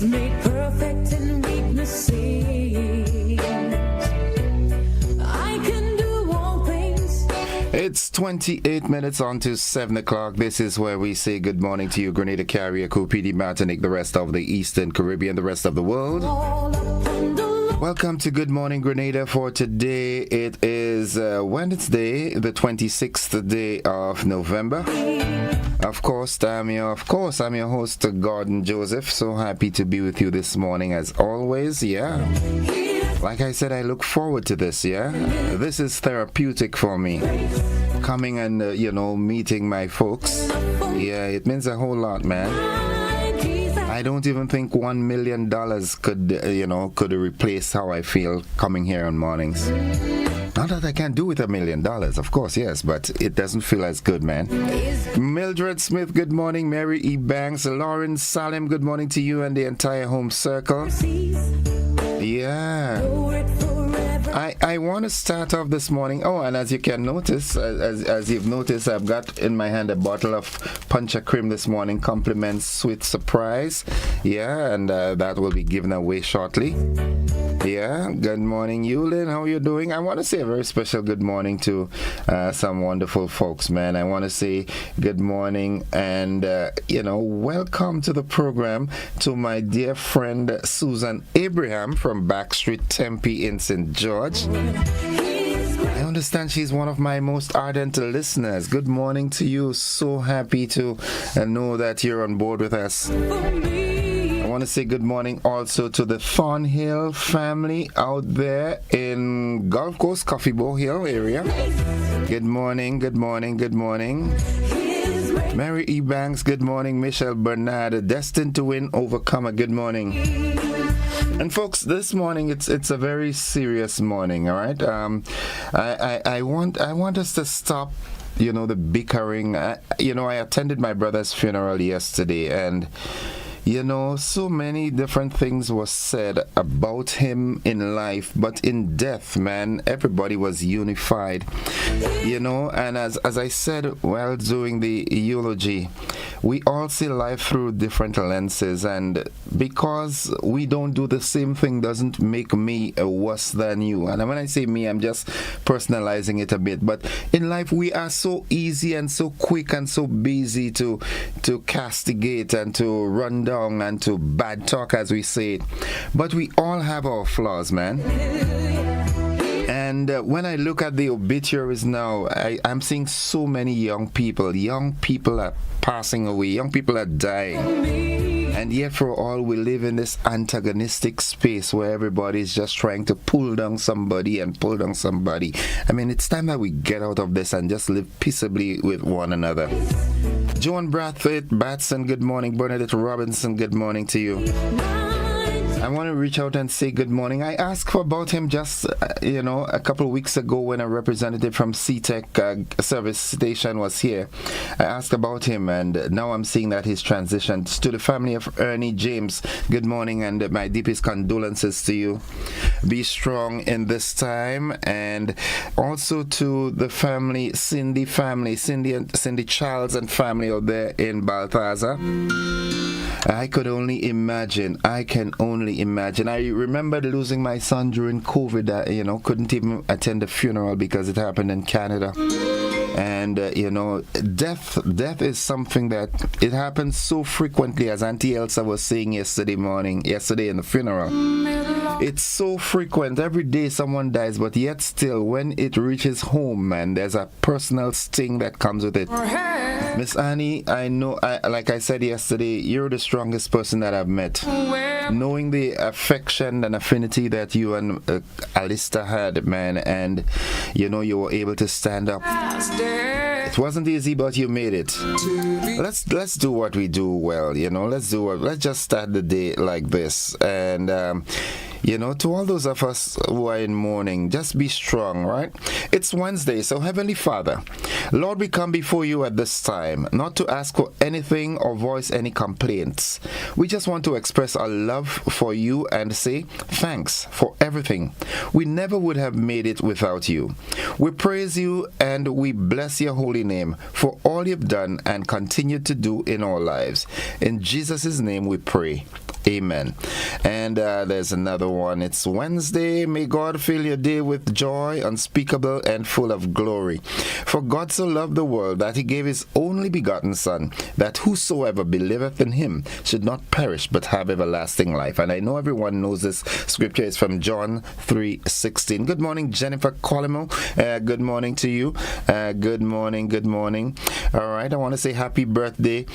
made perfect in weaknesses. I can do all things. It's 28 minutes on to 7 o'clock. This is where we say good morning to you, Grenada, Carrier, PD, Martinique, the rest of the Eastern Caribbean, the rest of the world. Welcome to Good Morning Grenada for today. It is Wednesday, the 26th day of November. Of course, I'm your host, Gordon Joseph. So happy to be with you this morning as always. Yeah. Like I said, I look forward to this, yeah? This is therapeutic for me. Coming and, meeting my folks. Yeah, it means a whole lot, man. I don't even think $1 million could replace how I feel coming here on mornings. Not that I can't do with $1 million, of course, yes, but it doesn't feel as good, man. Mildred Smith, good morning. Mary E. Banks, Lauren Salem, good morning to you and the entire home circle. Yeah. I want to start off this morning. Oh, and as you can notice, as you've noticed, I've got in my hand a bottle of Puncha Cream this morning. Compliments Sweet Surprise. Yeah, and that will be given away shortly. Yeah, good morning, Yulin. How are you doing? I want to say a very special good morning to some wonderful folks, man. I want to say good morning and, welcome to the program to my dear friend Susan Abraham from Backstreet Tempe in St. George. I understand she's one of my most ardent listeners. Good morning to you. So happy to know that you're on board with us. I want to say good morning also to the Thornhill family out there in Gulf Coast, Coffeebow Hill area. Good morning, good morning, good morning. Mary E. Banks, good morning. Michelle Bernard, destined to win, overcomer, good morning. And folks, this morning it's a very serious morning, all right? I want us to stop, the bickering. I attended my brother's funeral yesterday, and so many different things were said about him in life, but in death, man, everybody was unified. And as I said while doing the eulogy, we all see life through different lenses, and because we don't do the same thing doesn't make me worse than you. And when I say me, I'm just personalizing it a bit. But in life, we are so easy and so quick and so busy to castigate and to run down and to bad talk, as we say it. But we all have our flaws, man. And when I look at the obituaries now, I'm seeing so many young people. Young people are passing away. Young people are dying. And yet for all, we live in this antagonistic space where everybody is just trying to pull down somebody and pull down somebody. I mean, it's time that we get out of this and just live peaceably with one another. Joan Brathwaite Batson, good morning. Bernadette Robinson, good morning to you. I want to reach out and say good morning. I asked about him just, a couple of weeks ago when a representative from CTEC service station was here. I asked about him, and now I'm seeing that he's transitioned. To the family of Ernie James, good morning, and my deepest condolences to you. Be strong in this time. And also to the family, Cindy Charles and family out there in Balthazar. I can only imagine. I remembered losing my son during COVID. Couldn't even attend the funeral because it happened in Canada. And, death is something that it happens so frequently, as Auntie Elsa was saying yesterday in the funeral. It's so frequent. Every day someone dies, but yet still, when it reaches home, man, there's a personal sting that comes with it. Miss Annie, I know, like I said yesterday, you're the strongest person that I've met. Knowing the affection and affinity that you and Alista had, man, and you were able to stand up. It wasn't easy, but you made it. Let's do what we do well, let's just start the day like this. And to all those of us who are in mourning, just be strong, right? It's Wednesday, so Heavenly Father, Lord, we come before you at this time, not to ask for anything or voice any complaints. We just want to express our love for you and say thanks for everything. We never would have made it without you. We praise you and we bless your holy name for all you've done and continue to do in our lives. In Jesus' name we pray. Amen. And there's another one. It's Wednesday. May God fill your day with joy unspeakable and full of glory. For God so loved the world that he gave his only begotten Son, that whosoever believeth in him should not perish but have everlasting life. And I know everyone knows this scripture is from John 3:16. Good morning, Jennifer Colimo. Good morning to you. Good morning. All right, I want to say happy birthday.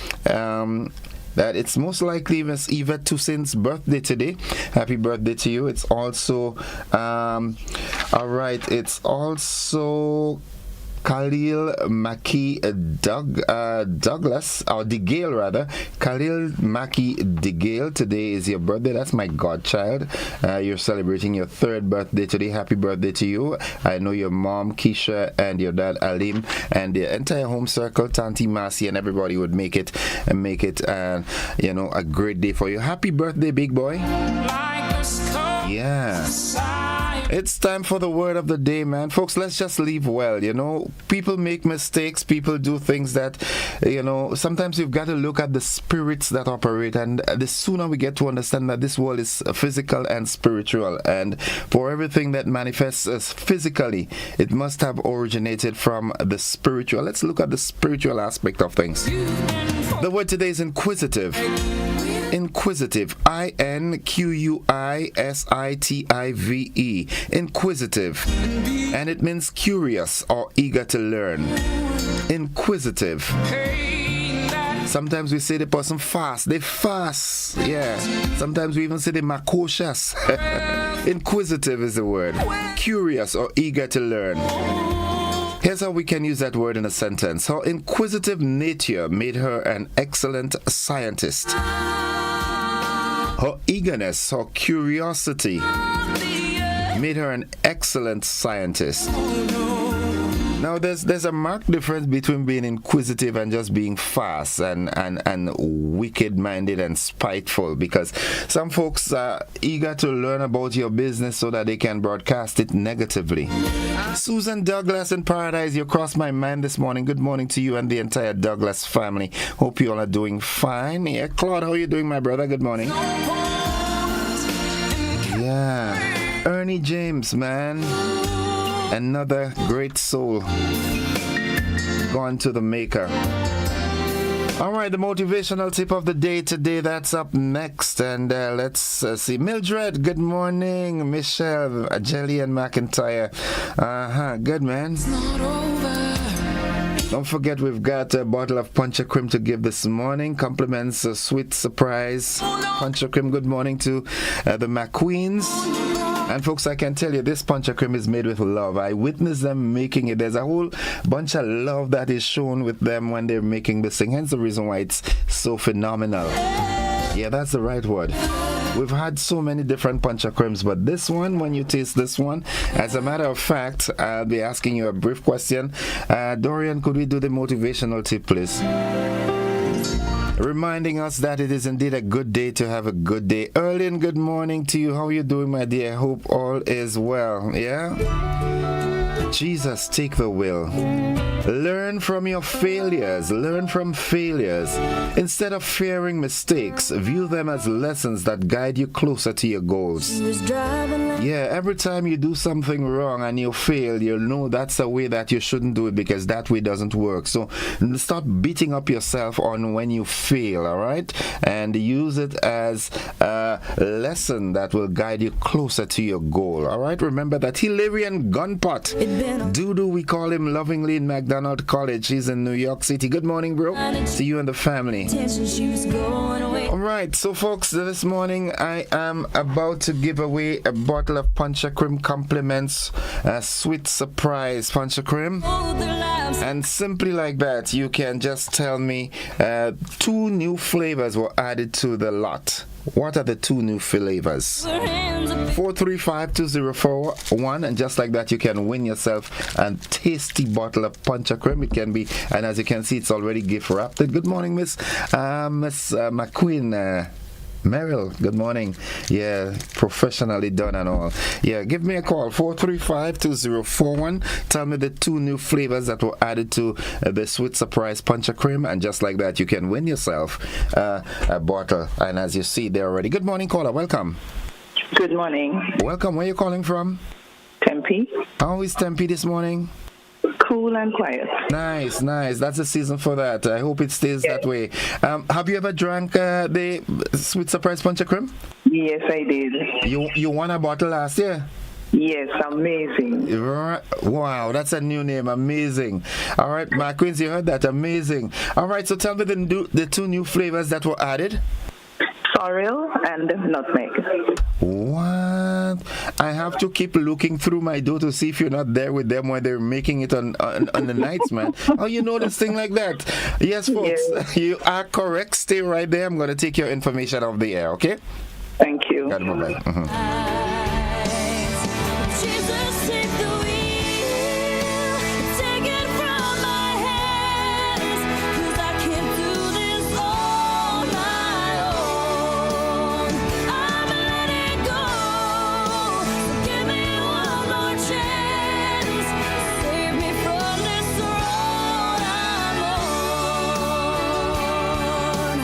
That it's most likely Miss Eva Toussaint's birthday today. Happy birthday to you. It's also all right, it's also Khalil Maki Douglas, or DeGale rather. Khalil Maki DeGale, today is your birthday. That's my godchild. You're celebrating your 3rd birthday today. Happy birthday to you. I know your mom Keisha and your dad Alim and the entire home circle, Tanti Masi, and everybody would make it a great day for you. Happy birthday, big boy. Yeah. It's time for the word of the day, man. Folks, let's just leave well. People make mistakes. People do things that, sometimes you've got to look at the spirits that operate. And the sooner we get to understand that this world is physical and spiritual. And for everything that manifests as physically, it must have originated from the spiritual. Let's look at the spiritual aspect of things. The word today is inquisitive. Inquisitive. INQUISITIVE. Inquisitive. And it means curious or eager to learn. Inquisitive. Sometimes we say the person fast. They fast. Yeah. Sometimes we even say they macocious. Inquisitive is the word. Curious or eager to learn. Here's how we can use that word in a sentence. Her inquisitive nature made her an excellent scientist. Her eagerness, her curiosity made her an excellent scientist. Now, there's a marked difference between being inquisitive and just being fast and wicked-minded and spiteful, because some folks are eager to learn about your business so that they can broadcast it negatively. Susan Douglas in Paradise, you crossed my mind this morning. Good morning to you and the entire Douglas family. Hope you all are doing fine. Yeah, Claude, how are you doing, my brother? Good morning. Yeah. Ernie James, man. Another great soul gone to the maker. All right, the motivational tip of the day today, that's up next. And let's see. Mildred, good morning. Michelle, Jelly and McIntyre. Good, man. Don't forget, we've got a bottle of Puncha Cream to give this morning. Compliments a sweet surprise. Puncha Cream, good morning to the McQueens. And folks, I can tell you, this Puncha Cream is made with love. I witnessed them making it. There's a whole bunch of love that is shown with them when they're making this thing. Hence the reason why it's so phenomenal. Yeah, that's the right word. We've had so many different Puncha Creams, but this one, when you taste this one, as a matter of fact, I'll be asking you a brief question. Dorian, could we do the motivational tip, please? Reminding us that it is indeed a good day to have a good day. Erlyn, good morning to you. How are you doing, my dear? I hope all is well. Yeah? Jesus, take the wheel. Learn from your failures. Learn from failures. Instead of fearing mistakes, view them as lessons that guide you closer to your goals. Yeah, every time you do something wrong and you fail, you'll know that's a way that you shouldn't do it, because that way doesn't work. So stop beating up yourself on when you fail, all right? And use it as a lesson that will guide you closer to your goal, all right? Remember that Hilarion Gunpot, Dudu, we call him lovingly, in McDonald College. He's in New York City. Good morning, bro. To you and the family. All right, so folks, this morning I am about to give away a bottle of Puncha Cream Compliments, a sweet surprise Puncha Cream. And simply like that, you can just tell me 2 new flavors were added to the lot. What are the 2 new flavors? 435-2041, and just like that, you can win yourself a tasty bottle of Puncha Cream. It can be, and as you can see, it's already gift wrapped. Good morning, Miss McQueen. Merrill, good morning. Yeah, professionally done and all. Yeah, give me a call, 435-2041. Tell me the 2 new flavors that were added to the Sweet Surprise Punch of Cream, and just like that, you can win yourself a bottle. And as you see there already. Good morning, caller. Welcome. Good morning. Welcome. Where are you calling from? Tempe. How is Tempe this morning? Cool and quiet. Nice. That's the season for that. I hope it stays that way. Have you ever drank the Sweet Surprise Punch of Cream? Yes, I did. You won a bottle last year? Yes, amazing. Wow, that's a new name. Amazing. All right, my queens, you heard that. Amazing. All right, so tell me the 2 new flavors that were added. Sorrel and nutmeg. What? I have to keep looking through my door to see if you're not there with them when they're making it on the nights, man. Oh, you know this thing like that. Yes, folks, you are correct. Stay right there. I'm going to take your information off the air, okay? Thank you. Got it, bye-bye. Jesus, take the wheel, take it from my hands, 'cause I can't do this on my own. I'm letting go, give me one more chance, save me from this road I'm on.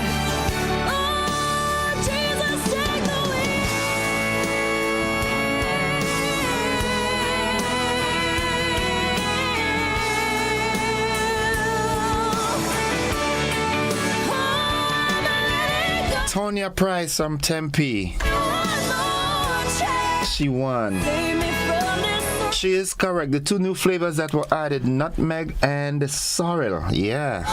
Oh, Jesus, take the wheel. Tonya Price from Tempe. She won. She is correct. The 2 new flavors that were added, nutmeg and sorrel. Yeah.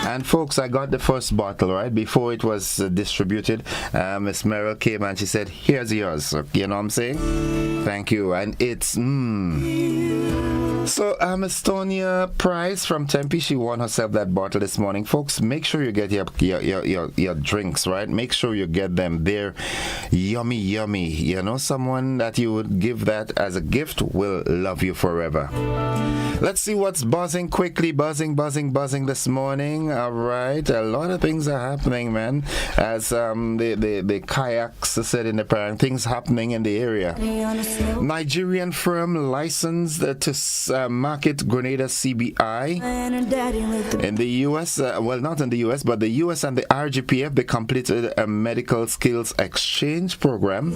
And folks, I got the first bottle, right? Before it was distributed, Miss Merrill came and she said, here's yours. You know what I'm saying? Thank you. And it's, So, Miss Tonya Price from Tempe, she won herself that bottle this morning. Folks, make sure you get your drinks, right? Make sure you get them. They're yummy. You know, someone that you would give that as a gift will love you forever. Let's see what's buzzing quickly. Buzzing this morning. All right. A lot of things are happening, man. As the kayaks said in the parent, things happening in the area. Nigerian firm licensed to market Grenada CBI in the U.S. Well, not in the U.S., but the U.S. and the RGPF, they completed a medical skills exchange program.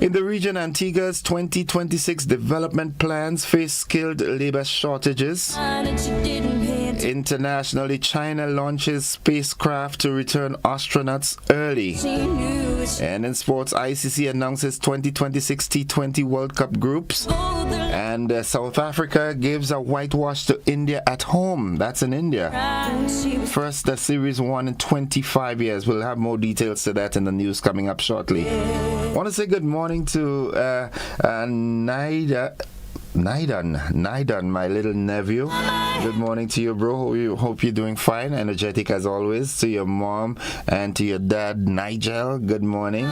In the region, Antigua's 2026 development plans face skilled labor shortages. Internationally, China launches spacecraft to return astronauts early. And in sports, ICC announces 2026 T20 World Cup groups. And South Africa gives a whitewash to India at home. That's in India. First, the series won in 25 years. We'll have more details to that in the news coming up shortly. I want to say good morning to Naidan, my little nephew. Good morning to you, bro. Hope you're doing fine, energetic as always. To your mom and to your dad, Nigel. Good morning.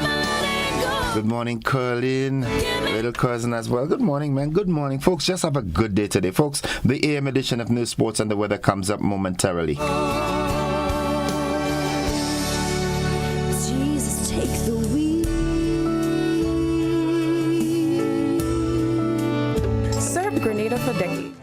Good morning, Curlin, little cousin as well. Good morning, man. Good morning, folks. Just have a good day today, folks. The AM edition of News, Sports, and the Weather comes up momentarily. Jesus, take the wheel. Served Grenada for decades.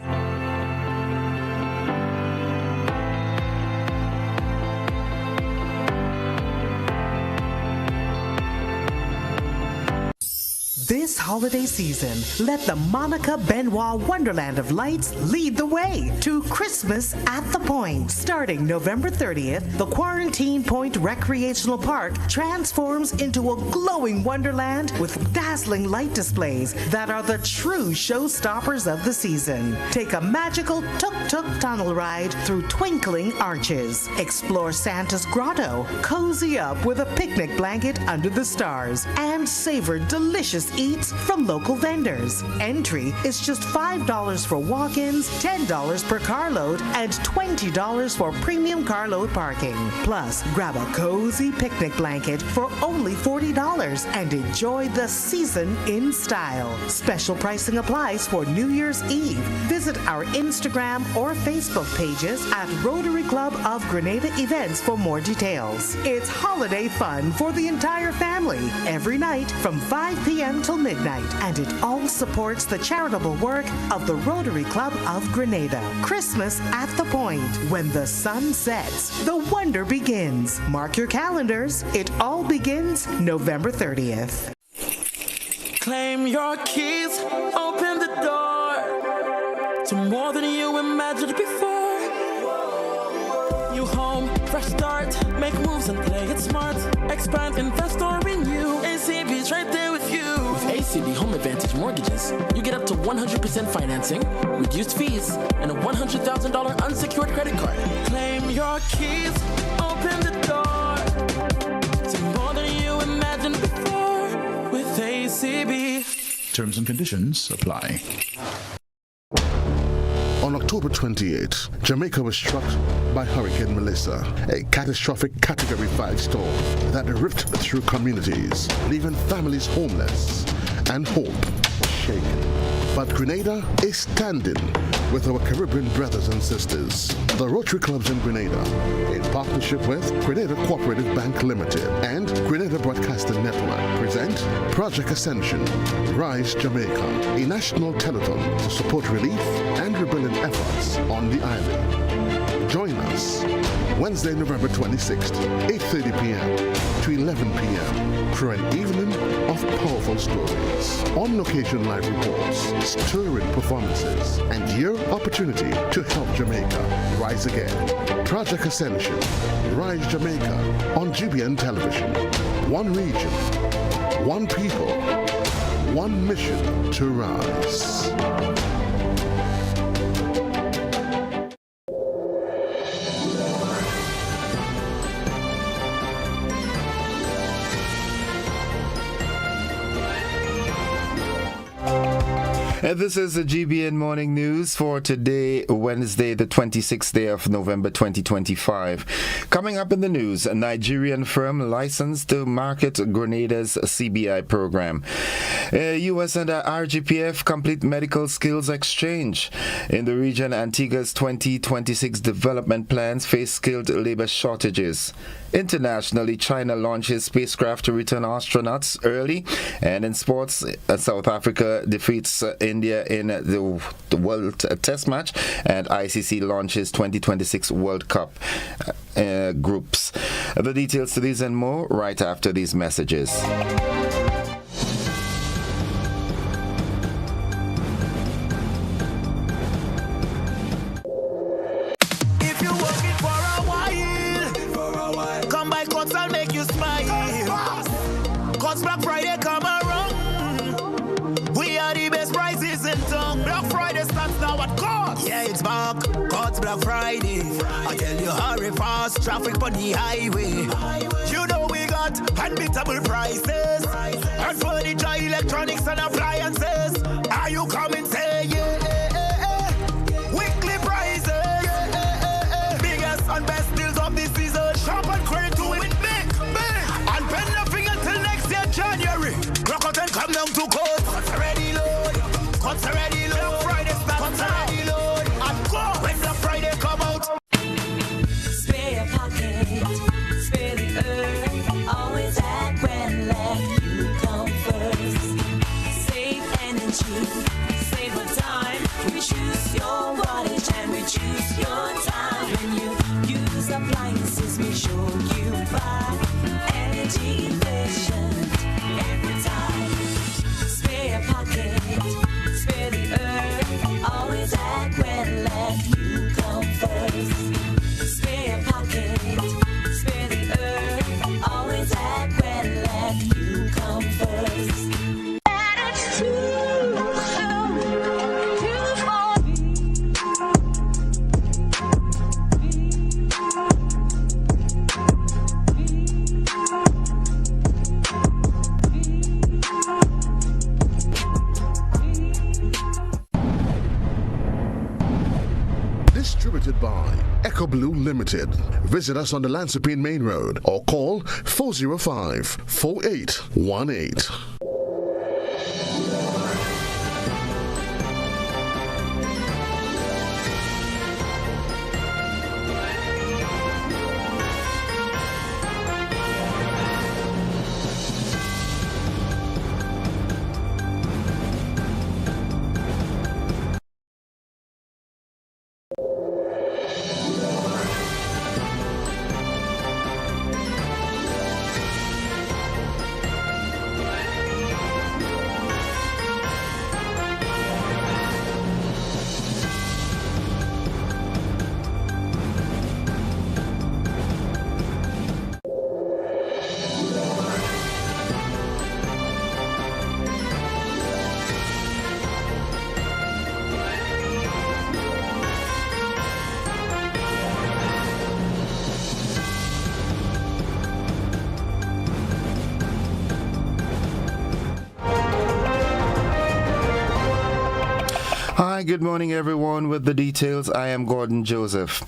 This holiday season, let the Monica Benoit Wonderland of Lights lead the way to Christmas at the Point. Starting November 30th, the Quarantine Point Recreational Park transforms into a glowing wonderland with dazzling light displays that are the true showstoppers of the season. Take a magical tuk-tuk tunnel ride through twinkling arches. Explore Santa's grotto, cozy up with a picnic blanket under the stars, and savor delicious eats from local vendors. Entry is just $5 for walk-ins, $10 per carload, and $20 for premium carload parking. Plus, grab a cozy picnic blanket for only $40 and enjoy the season in style. Special pricing applies for New Year's Eve. Visit our Instagram or Facebook pages at Rotary Club of Grenada Events for more details. It's holiday fun for the entire family every night from 5 p.m. till midnight, and it all supports the charitable work of the Rotary Club of Grenada. Christmas at the Point. When the sun sets, the wonder begins. Mark your calendars. It all begins November 30th. Claim your keys, open the door to more than you imagined before. New home, fresh start, make moves and play it smart. Expand, invest or renew. ACB's right there with you. With ACB Home Advantage Mortgages, you get up to 100% financing, reduced fees, and a $100,000 unsecured credit card. Claim your keys, open the door to more than you imagined before with ACB. Terms and conditions apply. On October 28, Jamaica was struck by Hurricane Melissa, a catastrophic Category 5 storm that ripped through communities, leaving families homeless and hope shaken. But Grenada is standing with our Caribbean brothers and sisters. The Rotary Clubs in Grenada, in partnership with Grenada Cooperative Bank Limited and Grenada Broadcasting Network, present Project Ascension, Rise Jamaica, a national telethon to support relief and rebuilding efforts on the island. Join us Wednesday, November 26th, 8:30 p.m. to 11 p.m. for an evening of powerful stories, on-location live reports, stirring performances, and your opportunity to help Jamaica rise again. Project Ascension, Rise Jamaica on GBN Television. One region, one people, one mission to rise. And this is the GBN Morning News for today, Wednesday, the 26th day of November 2025. Coming up in the news, a Nigerian firm licensed to market Grenada's CBI program. U.S. and RGPF complete medical skills exchange. In the region, Antigua's 2026 development plans face skilled labor shortages. Internationally, China launches spacecraft to return astronauts early. And in sports, South Africa defeats India in the World Test match, and ICC launches 2026 World Cup groups. The details to these and more right after these messages. If you're working for a while, come by Cots, I'll make you smile. Cots Black Friday come around. We are the best prices in town. Black Friday starts now at Cots. Yeah, it's back. Cots Black Friday. I tell you, hurry fast. Traffic on the highway. You know we got unbeatable prices. And furniture, electronics, and appliances. Are you coming? Say yeah. Weekly prices. Biggest and best deals of this season. Shop and credit to win big. And pay nothing until next year, January. Rock out and come down to Coats. Cots already load. Cots already load. Black Friday starts. Cots already load. And go when Black Friday come out. Spare your pocket, spare the earth. Always at when left, you come first. Save energy, save the time. We choose your wattage and we choose your time. When you use appliances, make sure you buy energy efficient every time. by Echo Blue Limited. Visit us on the Lansopine Main Road or call 405-4818. Hi, good morning, everyone. With the details, I am Gordon Joseph.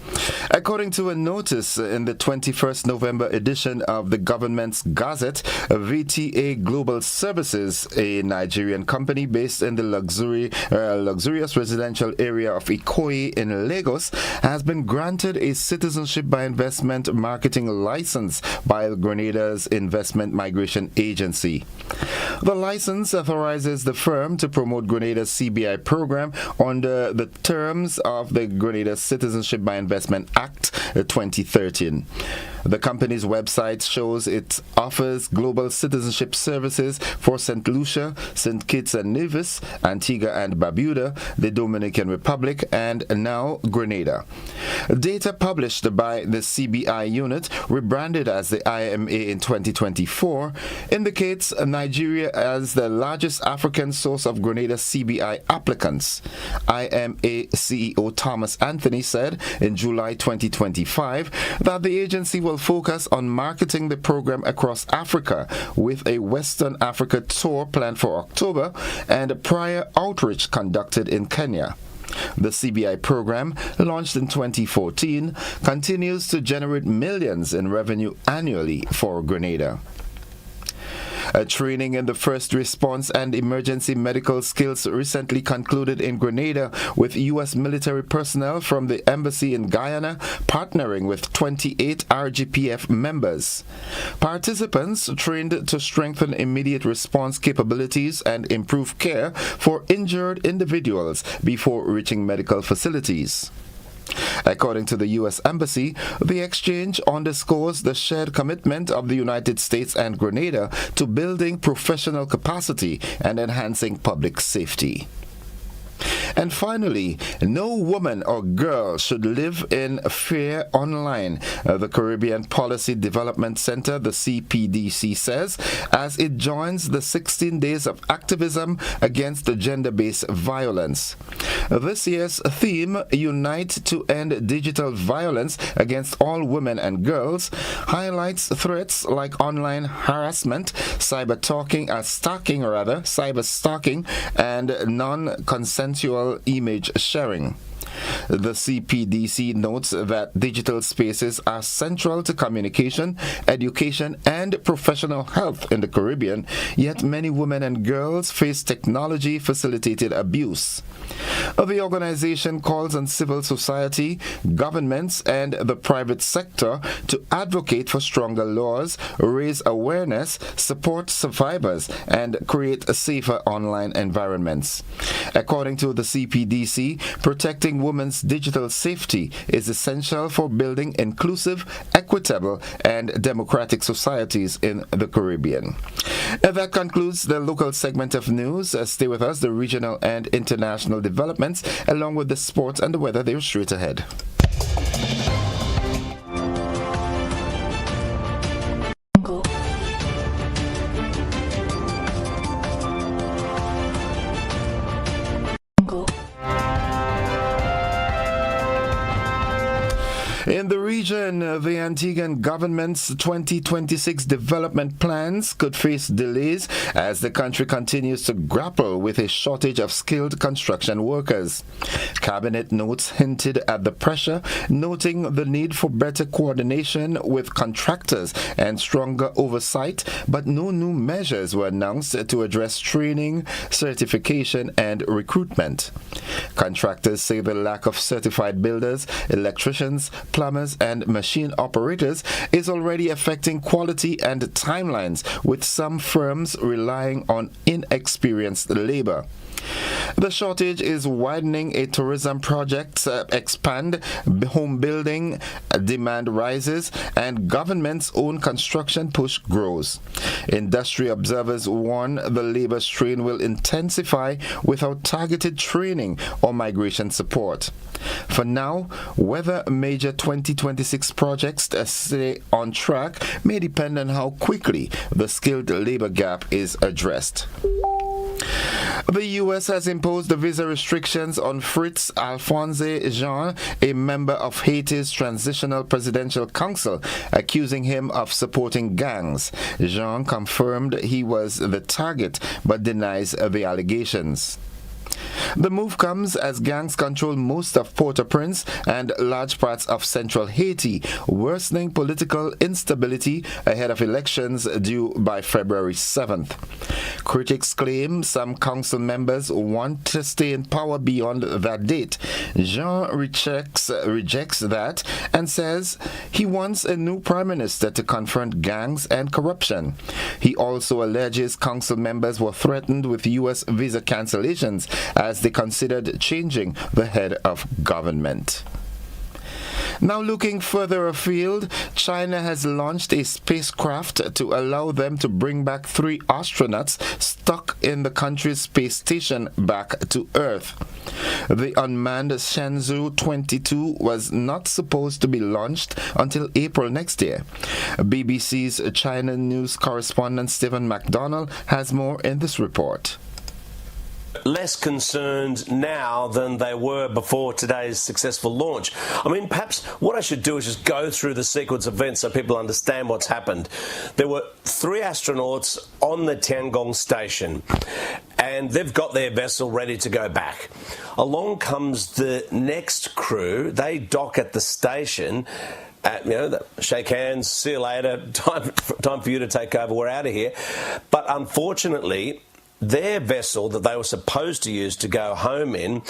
According to a notice in the 21st November edition of the government's Gazette, VTA Global Services, a Nigerian company based in the luxurious residential area of Ikoyi in Lagos, has been granted a citizenship by investment marketing license by Grenada's Investment Migration Agency. The license authorizes the firm to promote Grenada's CBI program under the terms of the Grenada Citizenship by Investment Act 2013. The company's website shows it offers global citizenship services for St. Lucia, St. Kitts and Nevis, Antigua and Barbuda, the Dominican Republic, and now Grenada. Data published by the CBI unit, rebranded as the IMA in 2024, indicates Nigeria as the largest African source of Grenada CBI applicants. IMA CEO Thomas Anthony said in July 2025 that the agency will focus on marketing the program across Africa, with a Western Africa tour planned for October and prior outreach conducted in Kenya. The CBI program, launched in 2014, continues to generate millions in revenue annually for Grenada. Training in the first response and emergency medical skills recently concluded in Grenada, with U.S. military personnel from the embassy in Guyana partnering with 28 RGPF members. Participants trained to strengthen immediate response capabilities and improve care for injured individuals before reaching medical facilities. According to the U.S. Embassy, the exchange underscores the shared commitment of the United States and Grenada to building professional capacity and enhancing public safety. And finally, no woman or girl should live in fear online, the Caribbean Policy Development Center, the CPDC, says, as it joins the 16 days of activism against gender-based violence. This year's theme, Unite to End Digital Violence Against All Women and Girls, highlights threats like online harassment, cyber stalking, and non-consensual image sharing. The CPDC notes that digital spaces are central to communication, education, and professional health in the Caribbean, yet many women and girls face technology-facilitated abuse. The organization calls on civil society, governments, and the private sector to advocate for stronger laws, raise awareness, support survivors, and create safer online environments. According to the CPDC, protecting women's digital safety is essential for building inclusive, equitable, and democratic societies in the Caribbean. That concludes the local segment of news. Stay with us. The regional and international developments, along with the sports and the weather, they're straight ahead. In the region, the Antiguan government's 2026 development plans could face delays as the country continues to grapple with a shortage of skilled construction workers. Cabinet notes hinted at the pressure, noting the need for better coordination with contractors and stronger oversight, but no new measures were announced to address training, certification, and recruitment. Contractors say the lack of certified builders, electricians, plumbers, and machine operators is already affecting quality and timelines, with some firms relying on inexperienced labor. The shortage is widening as tourism projects expand, home building demand rises, and government's own construction push grows. Industry observers warn the labor strain will intensify without targeted training or migration support. For now, whether major 2026 projects stay on track may depend on how quickly the skilled labor gap is addressed. The U.S. has imposed the visa restrictions on Fritz Alphonse Jean, a member of Haiti's Transitional Presidential Council, accusing him of supporting gangs. Jean confirmed he was the target but denies the allegations. The move comes as gangs control most of Port-au-Prince and large parts of central Haiti, worsening political instability ahead of elections due by February 7th. Critics claim some council members want to stay in power beyond that date. Jean rejects that and says he wants a new prime minister to confront gangs and corruption. He also alleges council members were threatened with U.S. visa cancellations as they considered changing the head of government. Now looking further afield, China has launched a spacecraft to allow them to bring back 3 astronauts stuck in the country's space station back to Earth. The unmanned Shenzhou 22 was not supposed to be launched until April next year. BBC's China news correspondent Stephen MacDonald has more in this report. Less concerned now than they were before today's successful launch. I mean, perhaps what I should do is just go through the sequence of events so people understand what's happened. There were 3 astronauts on the Tiangong station, and they've got their vessel ready to go back. Along comes the next crew. They dock at the station. Shake hands, see you later, time for you to take over, we're out of here. But unfortunately, their vessel that they were supposed to use to go home in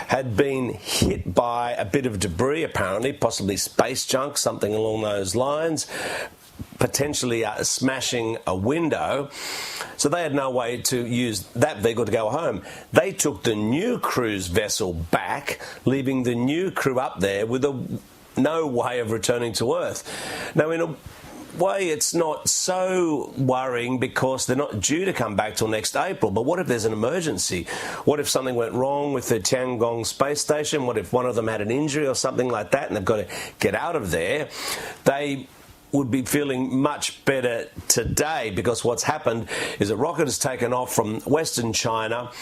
had been hit by a bit of debris, apparently, possibly space junk, something along those lines, potentially smashing a window. So they had no way to use that vehicle to go home. They took the new crew's vessel back, leaving the new crew up there with no way of returning to Earth. Now, in a way, it's not so worrying because they're not due to come back till next April. But what if there's an emergency? What if something went wrong with the Tiangong space station? What if one of them had an injury or something like that and they've got to get out of there? They would be feeling much better today because what's happened is a rocket has taken off from Western China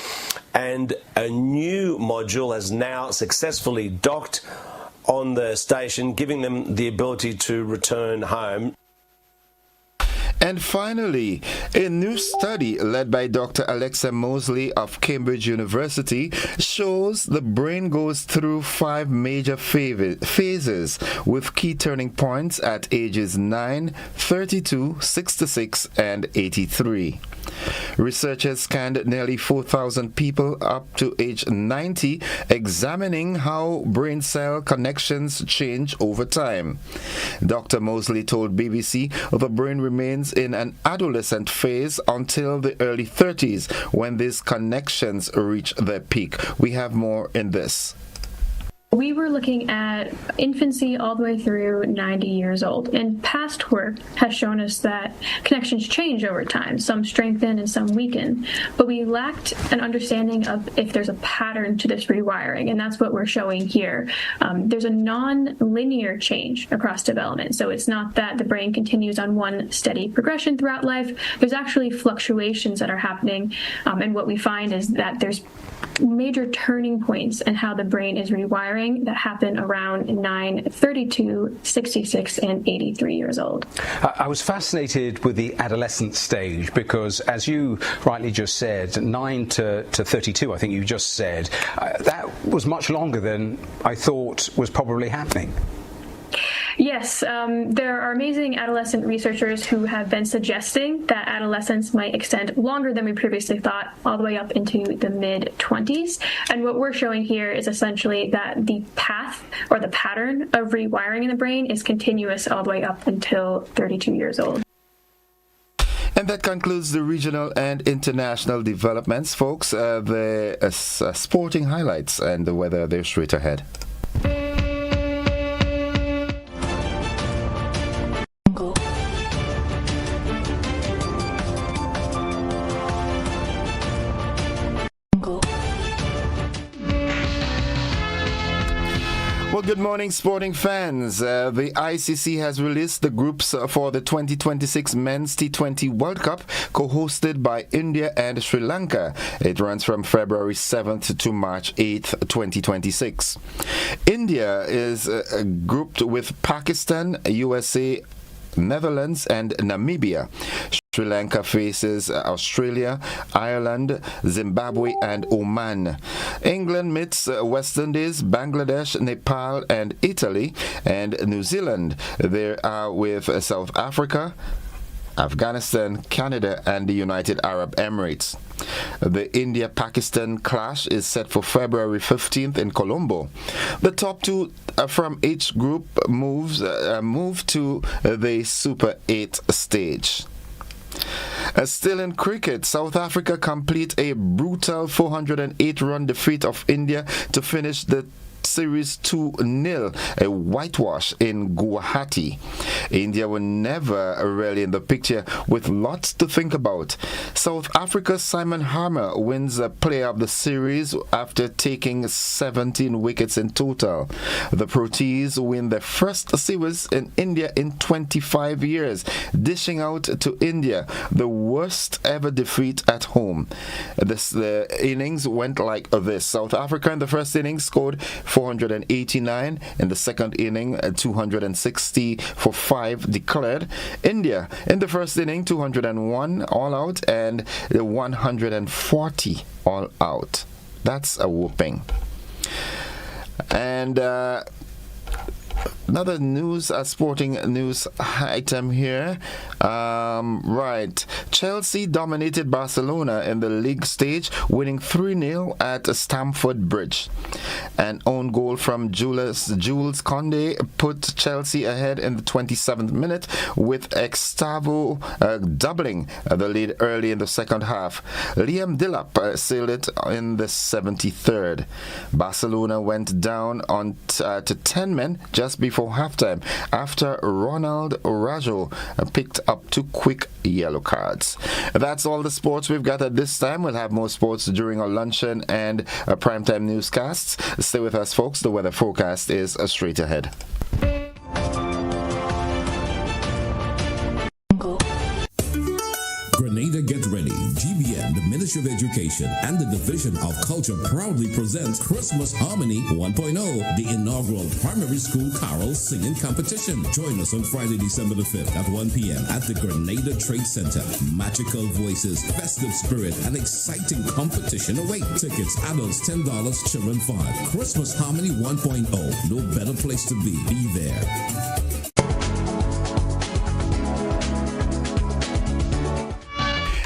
and a new module has now successfully docked on the station, giving them the ability to return home. And finally, a new study led by Dr. Alexa Mosley of Cambridge University shows the brain goes through 5 major phases with key turning points at ages 9, 32, 66, and 83. Researchers scanned nearly 4,000 people up to age 90, examining how brain cell connections change over time. Dr. Mosley told BBC the brain remains in an adolescent phase until the early 30s when these connections reach their peak. We have more in this. We were looking at infancy all the way through 90 years old, and past work has shown us that connections change over time. Some strengthen and some weaken, but we lacked an understanding of if there's a pattern to this rewiring, and that's what we're showing here. There's a non-linear change across development, so it's not that the brain continues on one steady progression throughout life. There's actually fluctuations that are happening, and what we find is that there's major turning points in how the brain is rewiring that happen around 9, 32, 66, and 83 years old. I was fascinated with the adolescent stage because, as you rightly just said, 9 to 32, I think you just said, that was much longer than I thought was probably happening. Yes, there are amazing adolescent researchers who have been suggesting that adolescence might extend longer than we previously thought, all the way up into the mid-20s. And what we're showing here is essentially that the path or the pattern of rewiring in the brain is continuous all the way up until 32 years old. And that concludes the regional and international developments, folks. The sporting highlights and the weather, they're straight ahead. Well, good morning, sporting fans. The ICC has released the groups for the 2026 Men's T20 World Cup, co-hosted by India and Sri Lanka. It runs from February 7th to March 8th, 2026. India is grouped with Pakistan, USA, Netherlands and Namibia. Sri Lanka faces Australia, Ireland, Zimbabwe and Oman. England meets West Indies, Bangladesh, Nepal and Italy. And New Zealand, they are with South Africa, Afghanistan, Canada and the United Arab Emirates. The India-Pakistan clash is set for February 15th in Colombo. The top two from each group move to the Super 8 stage. Still in cricket, South Africa complete a brutal 408-run defeat of India to finish the series 2-0, a whitewash in Guwahati. India were never really in the picture with lots to think about. South Africa's Simon Harmer wins a player of the series after taking 17 wickets in total. The Proteas win their first series in India in 25 years, dishing out to India the worst ever defeat at home. The innings went like this. South Africa in the first innings scored 489, in the second inning 260 for 5 declared. India in the first inning 201 all out and 140 all out. That's a whooping. And another sporting news item here. Right. Chelsea dominated Barcelona in the league stage, winning 3-0 at Stamford Bridge. An own goal from Jules Koundé put Chelsea ahead in the 27th minute, with Gustavo doubling the lead early in the second half. Liam Delap sealed it in the 73rd. Barcelona went down to 10 men just before halftime after Ronald Rajo picked up 2 quick yellow cards. That's all the sports we've got at this time. We'll have more sports during our luncheon and primetime newscasts. Stay with us, folks. The weather forecast is straight ahead. Grenada Get Ready. GBN, the Ministry of Education, and the Division of Culture proudly presents Christmas Harmony 1.0, the inaugural primary school carol singing competition. Join us on Friday, December the 5th at 1 p.m. at the Grenada Trade Center. Magical voices, festive spirit, and exciting competition await. Tickets, adults $10, children $5. Christmas Harmony 1.0. No better place to be. Be there.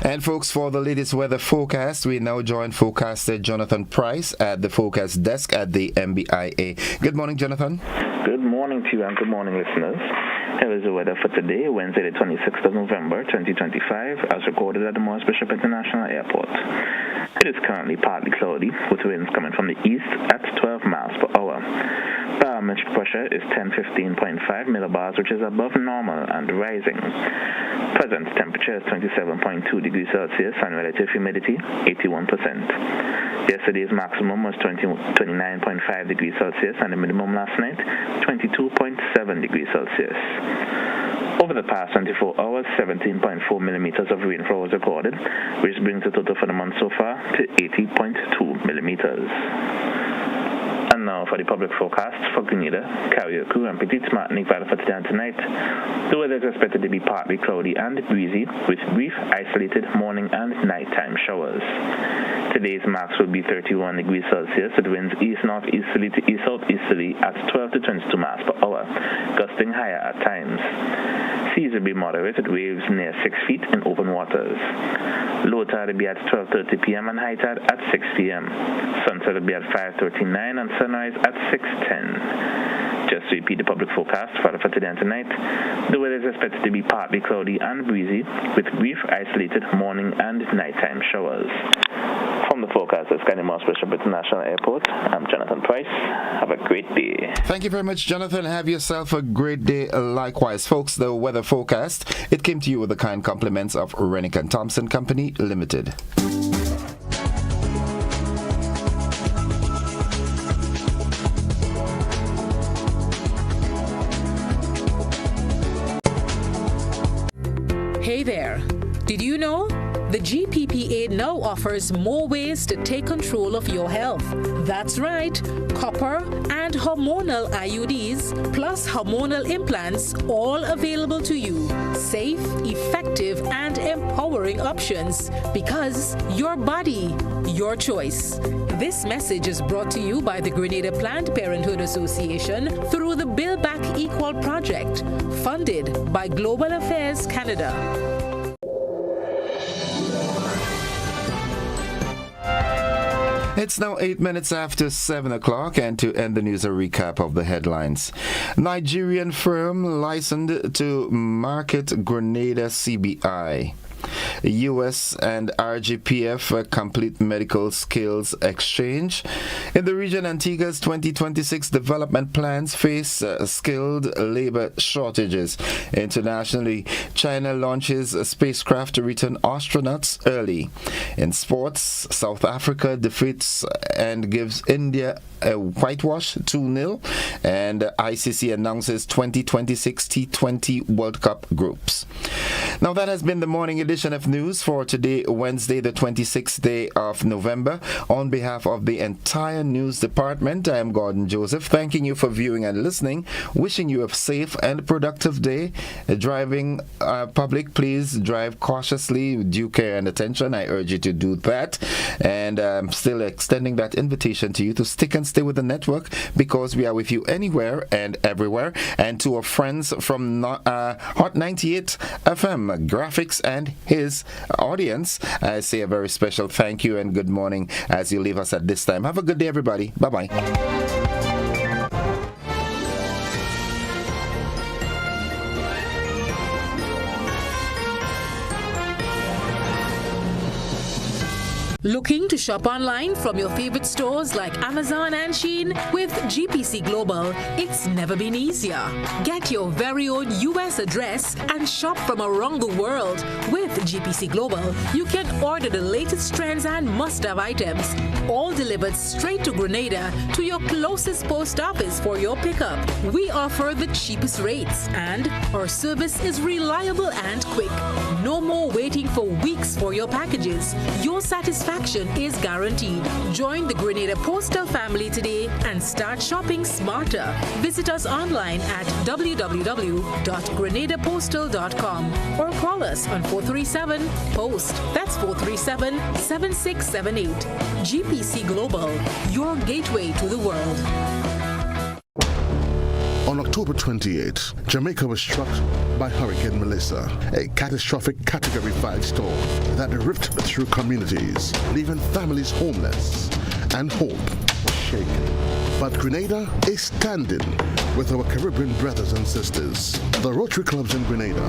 And folks, for the latest weather forecast, we now join forecaster Jonathan Price at the forecast desk at the MBIA. Good morning, Jonathan. Good morning to you and good morning, listeners. Here is the weather for today, Wednesday, the 26th of November, 2025, as recorded at the Morris Bishop International Airport. It is currently partly cloudy, with winds coming from the east at 12 miles per hour. Barometric pressure is 1015.5 millibars, which is above normal and rising. Present temperature is 27.2 degrees Celsius and relative humidity 81%. Yesterday's maximum was 29.5 degrees Celsius and the minimum last night 22.7 degrees Celsius. Over the past 24 hours, 17.4 millimeters of rainfall was recorded, which brings the total for the month so far to 80.2 millimeters. And now for the public forecast for Grenada, Carriacou, and Petite Martinique Valley for today and tonight. The weather is expected to be partly cloudy and breezy, with brief, isolated morning and nighttime showers. Today's max will be 31 degrees Celsius with winds east-northeasterly to east-southeasterly at 12 to 22 miles per hour, gusting higher at times. Seas will be moderate with waves near 6 feet in open waters. Low tide will be at 12:30 p.m. and high tide at 6 p.m. Sunset will be at 5:39 and sunrise at 6:10. Just to repeat the public forecast for today and tonight, the weather is expected to be partly cloudy and breezy with brief, isolated morning and nighttime showers. From the forecast at Sky Moss Bishop International Airport, I'm Jonathan Price. Have a great day. Thank you very much, Jonathan. Have yourself a great day likewise. Folks, the weather forecast, it came to you with the kind compliments of Rennick and Thompson Company Limited. Hey there. Did you know? The GPPA now offers more ways to take control of your health. That's right, copper and hormonal IUDs plus hormonal implants, all available to you. Safe, effective, and empowering options, because your body, your choice. This message is brought to you by the Grenada Planned Parenthood Association through the Build Back Equal project, funded by Global Affairs Canada. It's now 8 minutes after 7 o'clock, and to end the news, a recap of the headlines. Nigerian firm licensed to market Grenada CBI. US and RGPF complete medical skills exchange. In the region, Antigua's 2026 development plans face skilled labor shortages. Internationally, China launches a spacecraft to return astronauts early. In sports, South Africa defeats and gives India a whitewash 2-0, and ICC announces 2026 T20 World Cup groups. Now that has been the morning edition of news for today, Wednesday, the 26th day of November. On behalf of the entire news department, I am Gordon Joseph, thanking you for viewing and listening, wishing you a safe and productive day. Driving public, please drive cautiously, with due care and attention. I urge you to do that, and I'm still extending that invitation to you to stick and stay with the network, because we are with you anywhere and everywhere. And to our friends from Hot 98 FM Graphics and his audience, I say a very special thank you and good morning as you leave us at this time. Have a good day, everybody. Bye-bye. Looking to shop online from your favorite stores like Amazon and Shein? With GPC Global, it's never been easier. Get your very own US address and shop from around the world. With GPC Global, you can order the latest trends and must-have items, all delivered straight to Grenada to your closest post office for your pickup. We offer the cheapest rates, and our service is reliable and quick. No more waiting for weeks for your packages. Your satisfaction is guaranteed. Join the Grenada Postal family today and start shopping smarter. Visit us online at www.grenadapostal.com or call us on 437-POST. That's 437-7678. GPC Global, your gateway to the world. On October 28, Jamaica was struck by Hurricane Melissa, a catastrophic Category 5 storm that ripped through communities, leaving families homeless, and hope was shaken. But Grenada is standing with our Caribbean brothers and sisters. The Rotary Clubs in Grenada,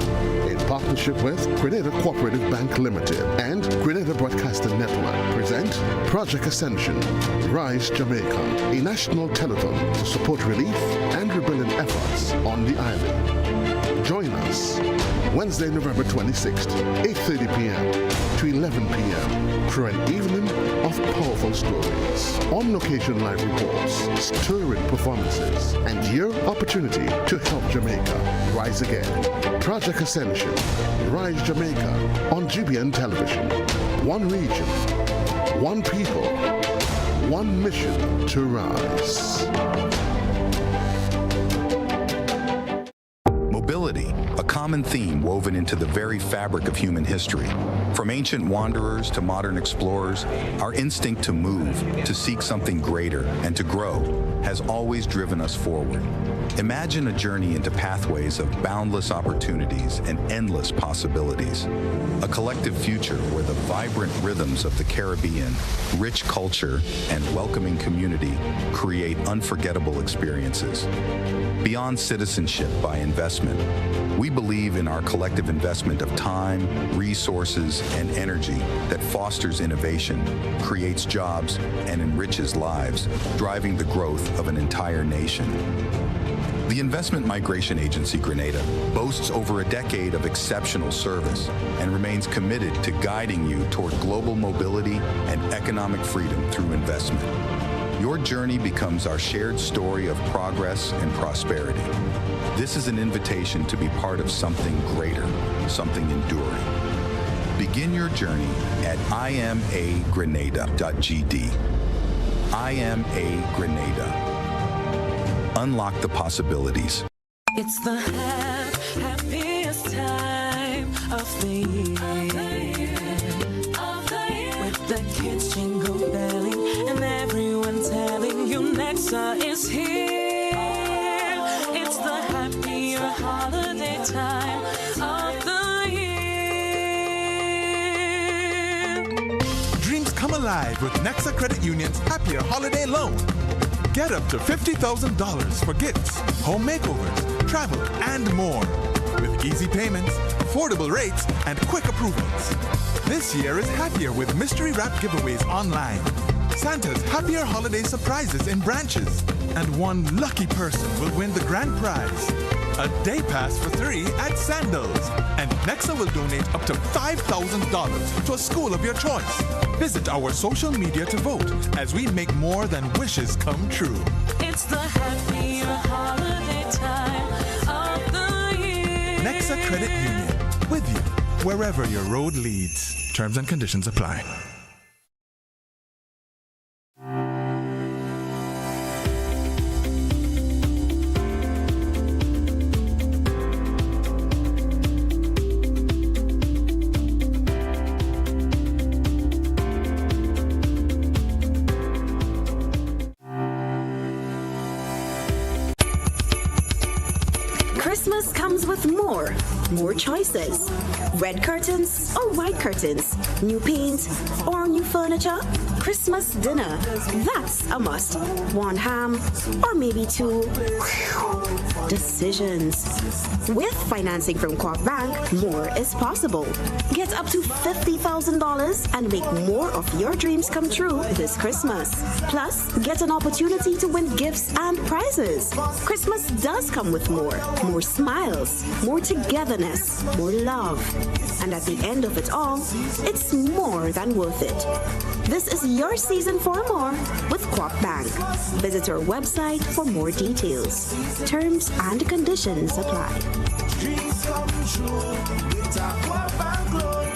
in partnership with Grenada Cooperative Bank Limited and Grenada Broadcasting Network, present Project Ascension, Rise Jamaica, a national telethon to support relief and rebuilding efforts on the island. Join us Wednesday, November 26th, 8:30 p.m. to 11 p.m. for an evening of powerful stories, on-location live reports, stirring performances, and your opportunity to help Jamaica rise again. Project Ascension, Rise Jamaica on GBN Television. One region, one people, one mission to rise. Mobility, a common theme woven into the very fabric of human history. From ancient wanderers to modern explorers, our instinct to move, to seek something greater, and to grow has always driven us forward. Imagine a journey into pathways of boundless opportunities and endless possibilities. A collective future where the vibrant rhythms of the Caribbean, rich culture, and welcoming community create unforgettable experiences. Beyond citizenship by investment, we believe in our collective investment of time, resources, and energy that fosters innovation, creates jobs, and enriches lives, driving the growth of an entire nation. The Investment Migration Agency Grenada boasts over a decade of exceptional service and remains committed to guiding you toward global mobility and economic freedom through investment. Your journey becomes our shared story of progress and prosperity. This is an invitation to be part of something greater, something enduring. Begin your journey at imagrenada.gd. IMA Grenada. Unlock the possibilities. It's the happiest time of the year. With the kids jingle belling and everyone telling you Nexa is here. It's the happier holiday time of the year. Dreams come alive with Nexa Credit Union's Happier Holiday Loan. Get up to $50,000 for gifts, home makeovers, travel, and more. With easy payments, affordable rates, and quick approvals. This year is happier with mystery wrap giveaways online. Santa's Happier Holiday surprises in branches. And one lucky person will win the grand prize. A day pass for 3 at Sandals. And Nexa will donate up to $5,000 to a school of your choice. Visit our social media to vote as we make more than wishes come true. It's the happier holiday time of the year. Nexa Credit Union, with you wherever your road leads. Terms and conditions apply. Christmas comes with more choices. Red curtains or white curtains, new paint or new furniture. Christmas dinner, that's a must. One ham or maybe 2. Decisions. With financing from Co-op Bank, more is possible. Get up to $50,000 and make more of your dreams come true this Christmas. Plus, get an opportunity to win gifts and prizes. Christmas does come with more smiles, more togetherness, more love. And at the end of it all, it's more than worth it. This is your season for more with Co-op Bank. Visit our website for more details. Terms and conditions apply. Dreams come true with our Co-op Bank loan.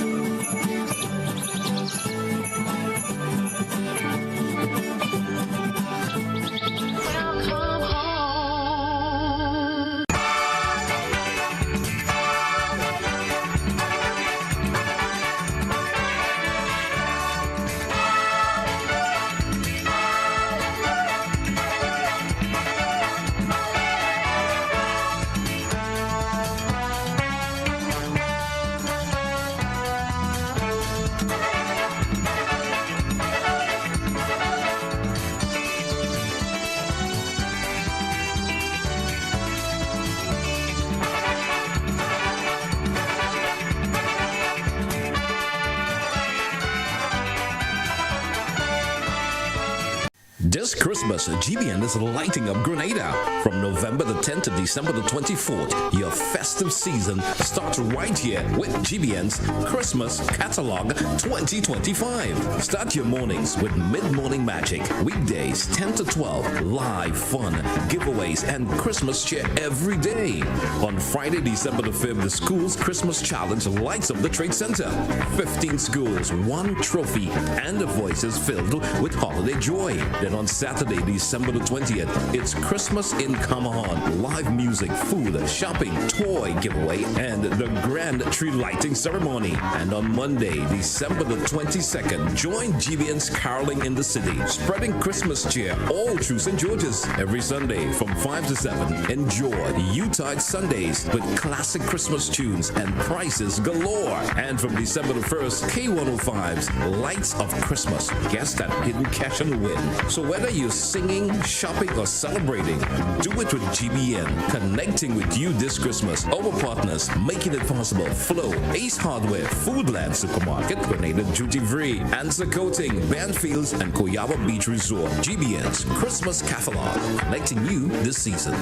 This Christmas, GBN is lighting up Grenada. From November the 10th to December the 24th, your festive season starts right here with GBN's Christmas Catalog 2025. Start your mornings with mid-morning magic. Weekdays 10 to 12, live fun, giveaways, and Christmas cheer every day. On Friday, December the 5th, the school's Christmas challenge lights up the Trade Center. 15 schools, 1 trophy, and the voices filled with holiday joy. Then on Saturday, December the 20th, it's Christmas in Kamahan. Live music, food, shopping, toy giveaway, and the grand tree lighting ceremony. And on Monday, December the 22nd, join GBN's Caroling in the City, spreading Christmas cheer all through St. George's. Every Sunday from 5 to 7, enjoy Utah Sundays with classic Christmas tunes and prices galore. And from December the 1st, K105's Lights of Christmas. Guess that hidden cash on the win. So whether you're singing, shopping, or celebrating, do it with GBN. Connecting with you this Christmas. Our partners making it possible. Flow, Ace Hardware, Foodland Supermarket, Grenada Duty Free, Answer Coating, Banfields, and Koyaba Beach Resort. GBN's Christmas Catalog. Connecting you this season.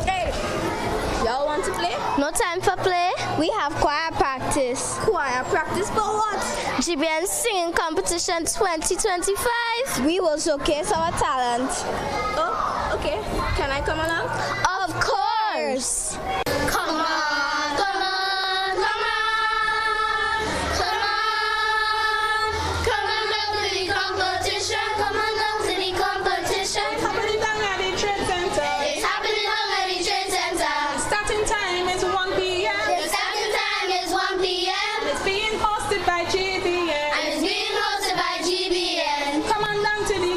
Hey, y'all want to play? No time for play. We have choir practice. Choir practice for what? GBN Singing Competition 2025. We will showcase our talent. Oh, okay. Can I come along? Of course. Come on, come on, come on, come on. Come on down to the competition. Come on down to the competition. It's happening down at the Trade Center. It's happening down at the Trade Center. Starting time is 1 p.m. The starting time is 1 p.m. It's being hosted by GBN. And it's being hosted by GBN. Come on down to the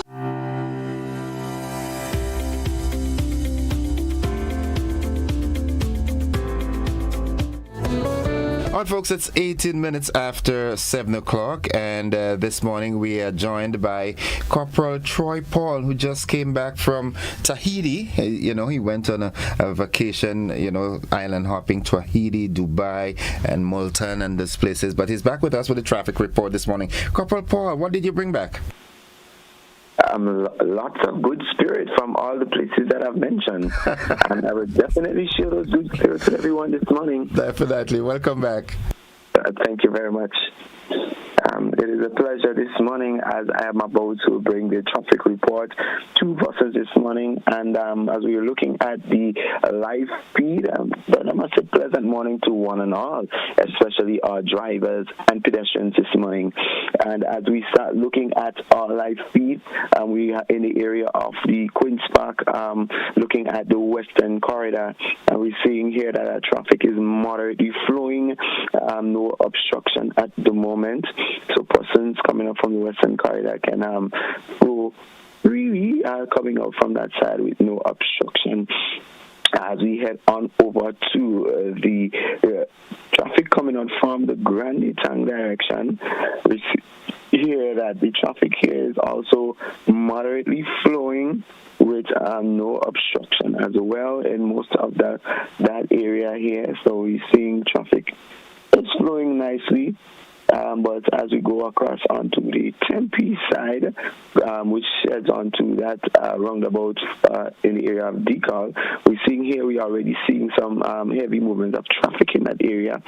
All right, folks, it's 18 minutes after 7 o'clock, and this morning we are joined by Corporal Troy Paul, who just came back from Tahiti. He went on a vacation, island hopping, Tahiti, Dubai, and Multan, and these places. But he's back with us with a traffic report this morning. Corporal Paul, what did you bring back? Lots of good spirit from all the places that I've mentioned. And I would definitely share those good spirits with everyone this morning. Definitely. Welcome back. Thank you very much. It is a pleasure this morning as I am about to bring the traffic report. 2 buses this morning, and as we are looking at the live feed, but I must say pleasant morning to one and all, especially our drivers and pedestrians this morning. And as we start looking at our live feed, we are in the area of the Queen's Park, looking at the Western Corridor, and we're seeing here that our traffic is moderately flowing, no obstruction at the moment. So persons coming up from the Western Corridor can go freely coming out from that side with no obstruction. As we head on over to the traffic coming on from the Grenada direction, we hear that the traffic here is also moderately flowing with no obstruction as well in most of that area here. So we're seeing traffic is flowing nicely. But as we go across onto the Tempe side, which heads onto that roundabout in the area of Decal, we're already seeing some heavy movement of traffic in that area,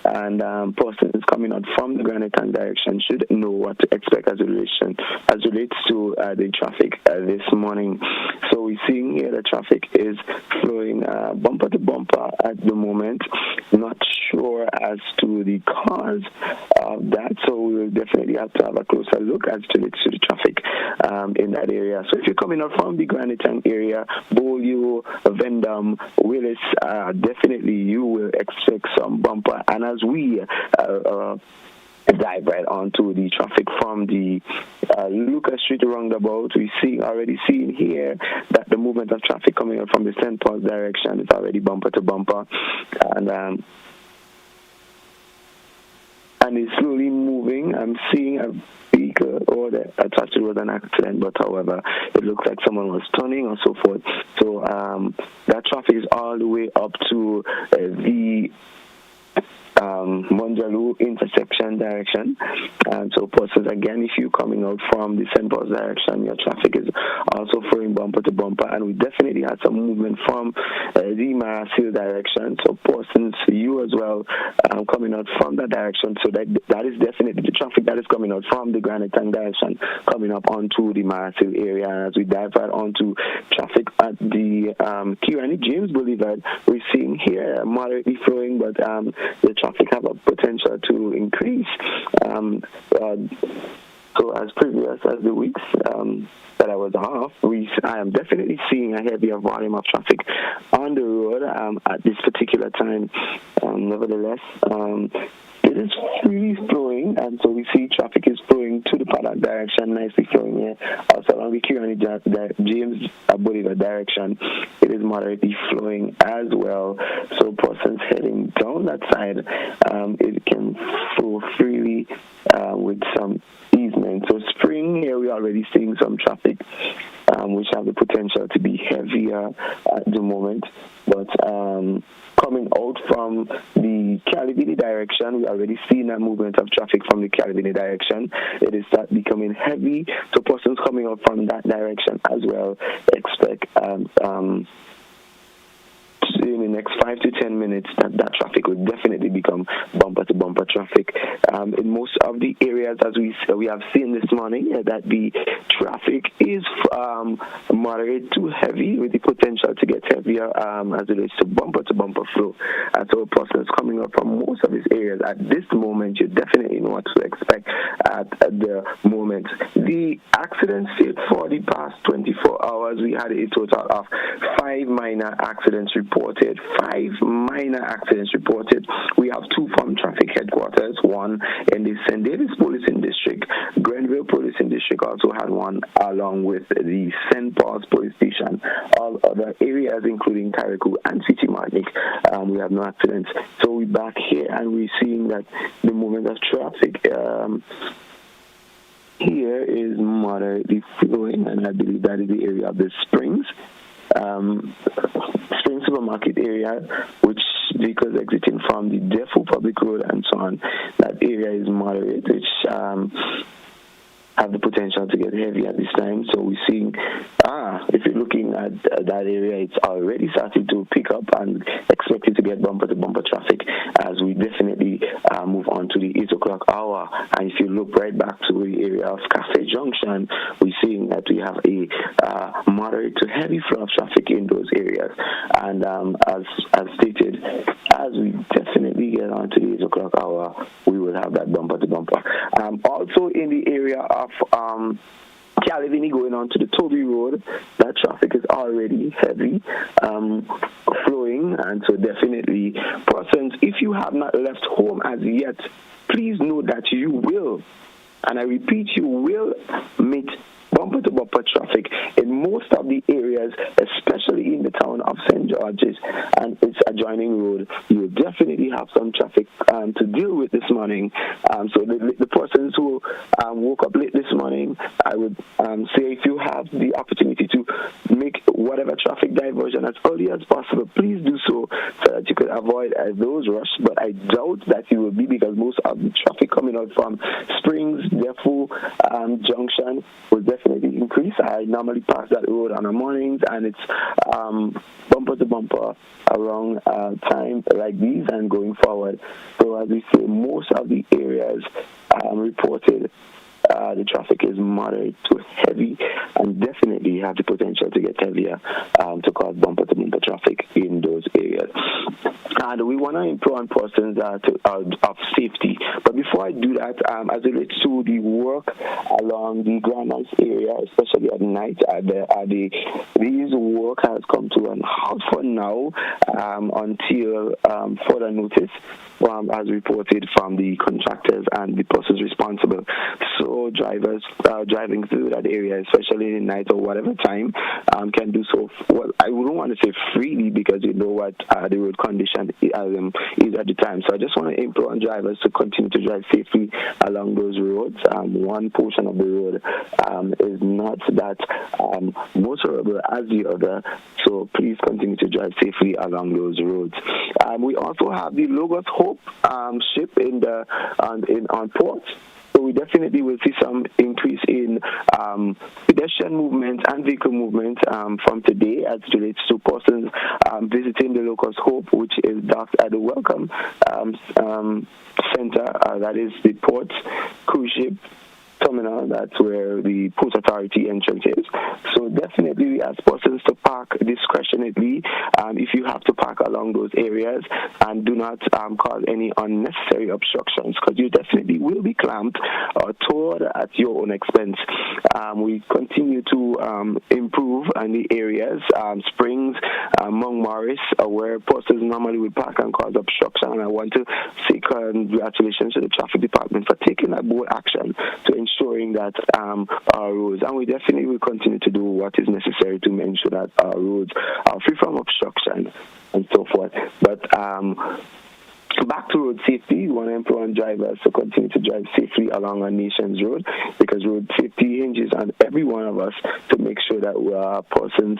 and persons coming out from the Grenada direction should know what to expect as relates to the traffic this morning. So we're seeing here the traffic is flowing bumper to bumper at the moment. Not sure as to the cause of that, so we will definitely have to have a closer look as to the traffic in that area. So if you're coming out from the Grenada area, Beaulieu, Vendome, Willis, definitely you will expect some bumper. And as we dive right onto the traffic from the Lucas Street roundabout, we're already seeing here that the movement of traffic coming out from the St. Paul's direction is already bumper to bumper, and it's slowly moving. I'm seeing a vehicle that I thought it was an accident, but however, it looks like someone was turning or so forth. So that traffic is all the way up to the Monjalu intersection direction. So persons, again, if you're coming out from the St. Paul's direction, your traffic is also flowing bumper to bumper, and we definitely had some movement from the Marasil direction. So persons, you as well, coming out from that direction. So that is definitely the traffic that is coming out from the Granite direction, coming up onto the Marasil area. And as we dive right onto traffic at the Kirani James Boulevard, we're seeing here moderately flowing, but the traffic have a potential to increase. So as previous as the weeks that I was off, I am definitely seeing a heavier volume of traffic on the road at this particular time. Nevertheless, it is freely flowing, and so we see traffic is flowing to the Paddock direction, nicely flowing here. Also along the Kirani James Boulevard direction, it is moderately flowing as well. So persons heading down that side, it can flow freely with some easement. So spring here, we're already seeing some traffic which have the potential to be heavier at the moment, but coming out from the Calivini direction, we already seen a movement of traffic from the Calivini direction. It is start becoming heavy, so persons coming out from that direction as well expect in the next 5 to 10 minutes that traffic will definitely become bumper to bumper traffic. In most of the areas, as we have seen this morning, that the traffic is moderate to heavy with the potential to get heavier as it relates to bumper flow. And so persons coming up from most of these areas at this moment, you definitely know what to expect at the moment. The accident rate for the past 24 hours, we had a total of 5 minor accidents reported. 5 minor accidents reported. We have 2 from traffic headquarters, 1 in the St. Davis Policing District. Grenville Policing District also had 1 along with the St. Paul's Police Station. All other areas, including Carriacou and City Martinique, we have no accidents. So we're back here and we're seeing that the movement of traffic here is moderately flowing, and I believe that is the area of the Springs Supermarket area, which vehicles exiting from the Defo Public Road and so on, that area is moderate, which have the potential to get heavy at this time. So we're seeing, if you're looking at that area, it's already starting to pick up and expected to get bumper to bumper traffic as we definitely move on to the 8 o'clock hour. And if you look right back to the area of Cafe Junction, we're seeing that we have a moderate to heavy flow of traffic in those areas. And as stated, as we definitely get on to the 8 o'clock hour, we will have that bumper to bumper. Also in the area of Calivini going on to the Toby Road, that traffic is already heavy flowing, and so definitely persons, if you have not left home as yet, please know that you will, and I repeat, you will meet bumper to bumper traffic in most of the areas, especially in the town of St. George's and its adjoining road. You will definitely have some traffic to deal with this morning. So the persons who woke up late this morning, I would say if you have the opportunity to make whatever traffic diversion as early as possible, please do so that you could avoid those rush. But I doubt that you will be, because most of the traffic coming out from Springs, Defo, Junction will definitely increase. I normally pass that road on the mornings, and it's bumper to bumper around time like these and going forward. So as we say, most of the areas reported the traffic is moderate to heavy, and definitely have the potential to get heavier to cause bumper to bumper traffic in those areas. And we want to improve on persons of safety. But before I do that, as it relates to the work along the Grand Nice area, especially at night, these work has come to an halt for now until further notice, as reported from the contractors and the persons responsible. So drivers driving through that area, especially in the night or whatever time, can do so. Well, I wouldn't want to say freely, because you know what the road condition is at the time. So I just want to implore on drivers to continue to drive safely along those roads. One portion of the road is not that motorable as the other, so please continue to drive drive safely along those roads. We also have the Logos Hope ship on port. So we definitely will see some increase in pedestrian movement and vehicle movement from today as it relates to persons visiting the Locust Hope, which is docked at the Welcome Center, that is the port cruise ship terminal. That's where the Port Authority entrance is. So definitely we ask persons to park discretionately if you have to park along those areas, and do not cause any unnecessary obstructions, because you definitely will be clamped or towed at your own expense. We continue to improve in the areas, Springs, Mount Morris, where persons normally would park and cause obstruction. And I want to say congratulations to the traffic department for taking that bold action to ensuring that our roads, and we definitely will continue to do what is necessary to ensure that our roads are free from obstruction and so forth. But back to road safety, we want to implore drivers to continue to drive safely along our nation's road, because road safety hinges on every one of us to make sure that our persons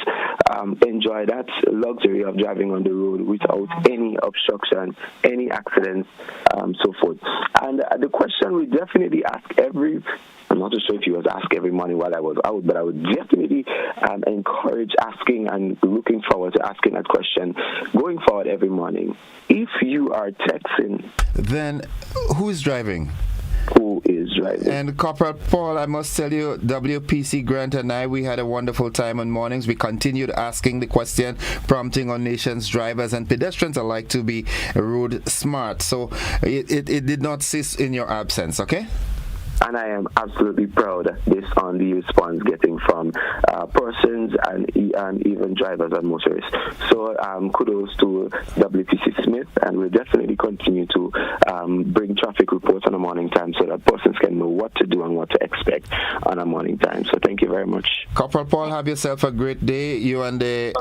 enjoy that luxury of driving on the road without any obstruction, any accidents, so forth. And the question we definitely ask I'm not too sure if you was asked every morning while I was out, but I would definitely encourage asking and looking forward to asking that question going forward every morning. If you are texting, then who is driving? Who is driving? And Corporal Paul, I must tell you, WPC Grant and I, we had a wonderful time on mornings. We continued asking the question, prompting our nation's drivers and pedestrians alike to be road smart. So it did not cease in your absence, okay? And I am absolutely proud based on the response getting from persons and even drivers and motorists. So kudos to WPC Smith, and we'll definitely continue to bring traffic reports on a morning time so that persons can know what to do and what to expect on a morning time. So thank you very much. Corporal Paul, have yourself a great day, you and the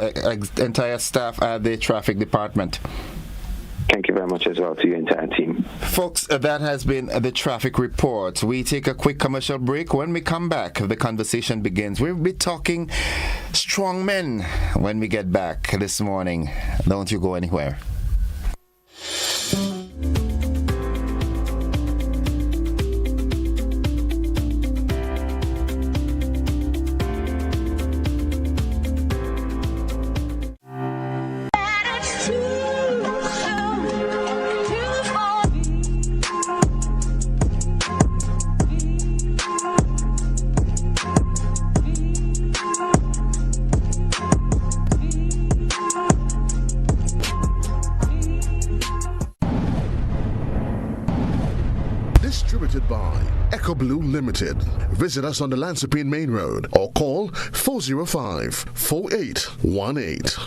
entire staff at the traffic department. Thank you very much as well to your entire team. Folks, that has been the traffic report. We take a quick commercial break. When we come back, the conversation begins. We'll be talking strong men when we get back this morning. Don't you go anywhere. Distributed by Echo Blue Limited. Visit us on the Lansopine Main Road or call 405-4818.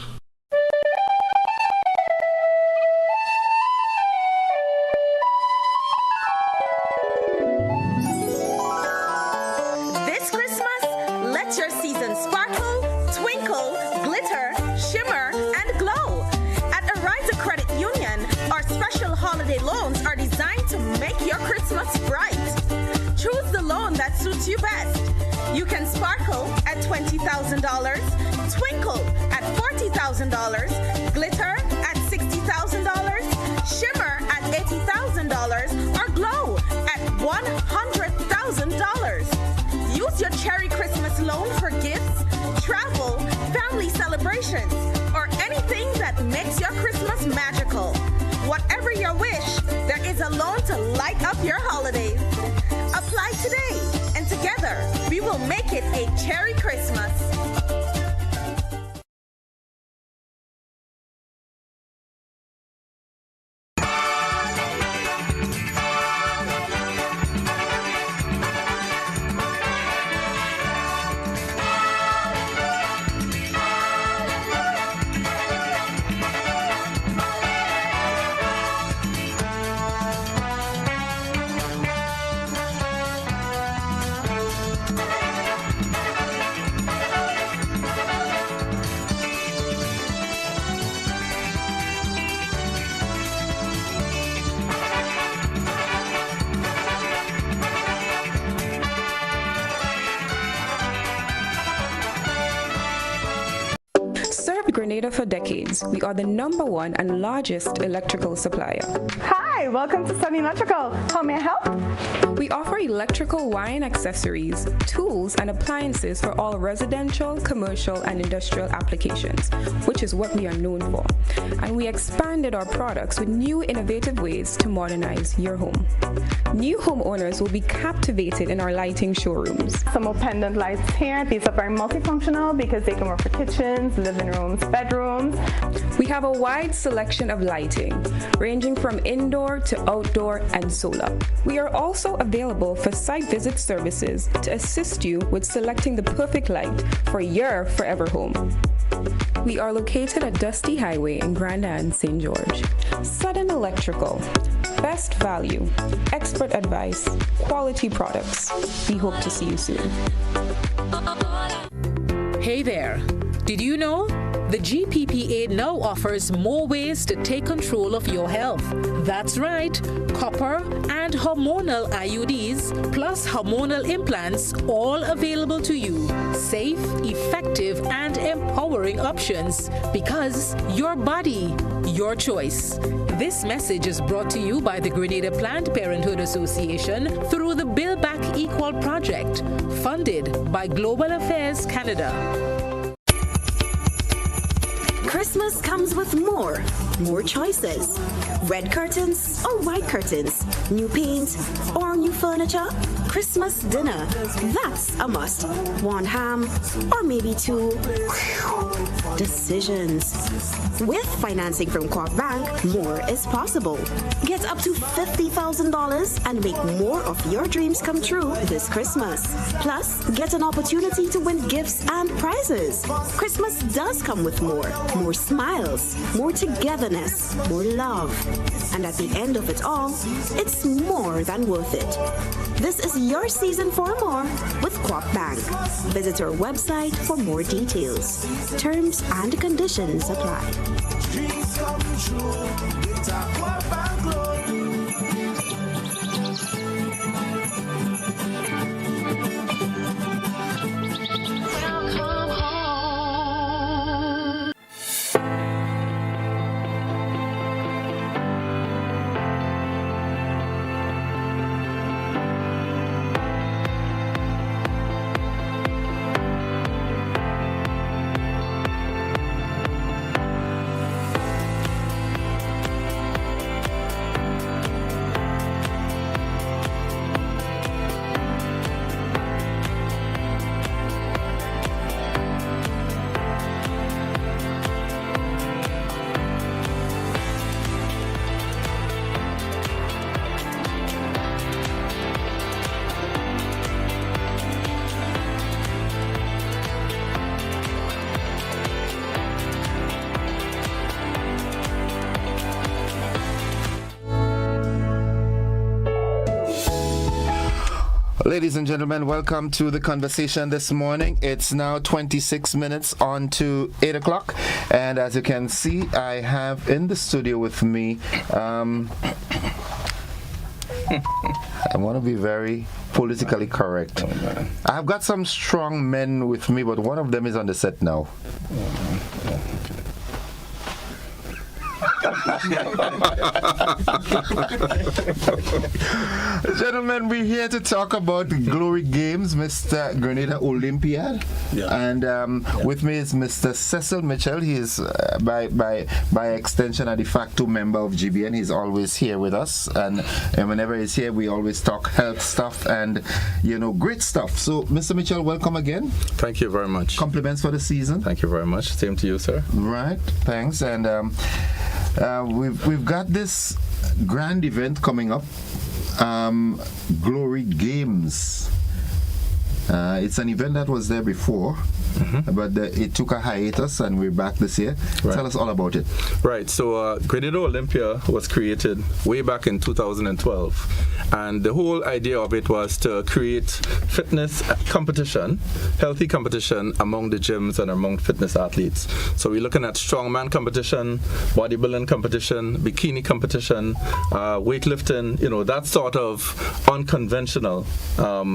This Christmas, let your season sparkle, twinkle, glitter, shimmer, and glow. At Arisa Credit Union, our special holiday loans are designed to make your Christmas bright. Choose the loan that suits you best. You can sparkle at $20,000, twinkle at $40,000, glitter at $60,000, shimmer at $80,000, or glow at $100,000. Use your Cherry Christmas loan for gifts, travel, family celebrations, or anything that makes your Christmas magical. Whatever your wish, there is a loan to light up your holidays. Apply today, and together we will make it a Cherry Christmas. Grenada for decades. We are the #1 and largest electrical supplier. Hi, welcome to Sunny Electrical. How may I help? We offer electrical wire and accessories, tools, and appliances for all residential, commercial, and industrial applications, which is what we are known for. And we expanded our products with new innovative ways to modernize your home. New homeowners will be captivated in our lighting showrooms. Some more pendant lights here. These are very multifunctional because they can work for kitchens, living rooms, bedrooms. We have a wide selection of lighting, ranging from indoor to outdoor and solar. We are also available for site visit services to assist you with selecting the perfect light for your forever home. We are located at Dusty Highway in Grenada and St. George. Sudden Electrical. Best value, expert advice, quality products. We hope to see you soon. Hey there. Did you know? The GPPA now offers more ways to take control of your health. That's right, copper and hormonal IUDs plus hormonal implants, all available to you. Safe, effective, and empowering options because your body, your choice. This message is brought to you by the Grenada Planned Parenthood Association through the Build Back Equal project, funded by Global Affairs Canada. Christmas comes with more choices. Red curtains or white curtains, new paint or new furniture. Christmas dinner, that's a must. One ham or maybe two. Decisions. With financing from Co-op Bank, more is possible. Get up to $50,000 and make more of your dreams come true this Christmas. Plus, get an opportunity to win gifts and prizes. Christmas does come with more smiles, more togetherness, more love. And at the end of it all, it's more than worth it. This is your season for more with Co-op Bank. Visit our website for more details. Terms and conditions apply. Dreams come true with our Co-op Bank loan. Ladies and gentlemen, welcome to the conversation this morning. It's now 26 minutes on to 8 o'clock. And as you can see, I have in the studio with me, I want to be very politically correct. I've got some strong men with me, but one of them is on the set now. Gentlemen, we're here to talk about Glory Games, Mr. Grenada Olympiad, and with me is Mr. Cecil Mitchell. He is by extension a de facto member of GBN. He's always here with us, and whenever he's here, we always talk health stuff and great stuff. So, Mr. Mitchell, welcome again. Thank you very much. Compliments for the season. Thank you very much. Same to you, sir. Right. Thanks. And we've got this grand event coming up, Glory Games. It's an event that was there before, but it took a hiatus and we're back this year. Right. Tell us all about it. Right, so Grenada Olympia was created way back in 2012, and the whole idea of it was to create fitness competition, healthy competition among the gyms and among fitness athletes. So we're looking at strongman competition, bodybuilding competition, bikini competition, weightlifting, that sort of unconventional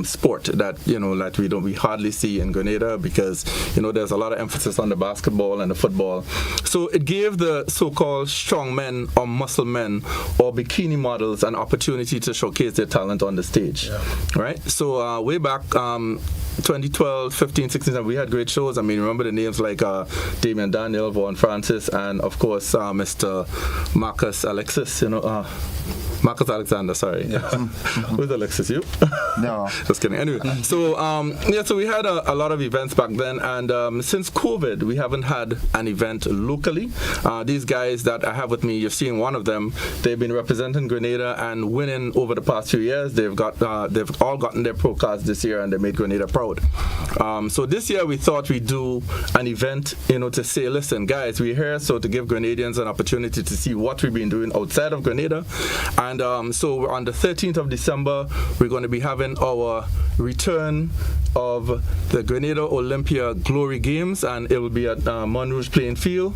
sport that, that we hardly see in Grenada, because there's a lot of emphasis on the basketball and the football. So it gave the so-called strong men or muscle men or bikini models an opportunity to showcase their talent on the stage, right? So way back 2012, 15, 16, we had great shows. I mean, remember the names like Damian Daniel, Vaughn Francis, and of course Mr. Marcus Alexis, Marcus Alexander, sorry. Yeah. Who's Alexis? You? No. Just kidding. Anyway, so so we had a lot of events back then, and since COVID, we haven't had an event locally. These guys that I have with me, you're seeing one of them. They've been representing Grenada and winning over the past few years. They've all gotten their pro cards this year, and they made Grenada proud. So this year we thought we'd do an event, to say, listen, guys, we're here so to give Grenadians an opportunity to see what we've been doing outside of Grenada. And so on the 13th of December, we're going to be having our return of the Grenada Olympia Glory Games, and it will be at Monrouge Playing Field,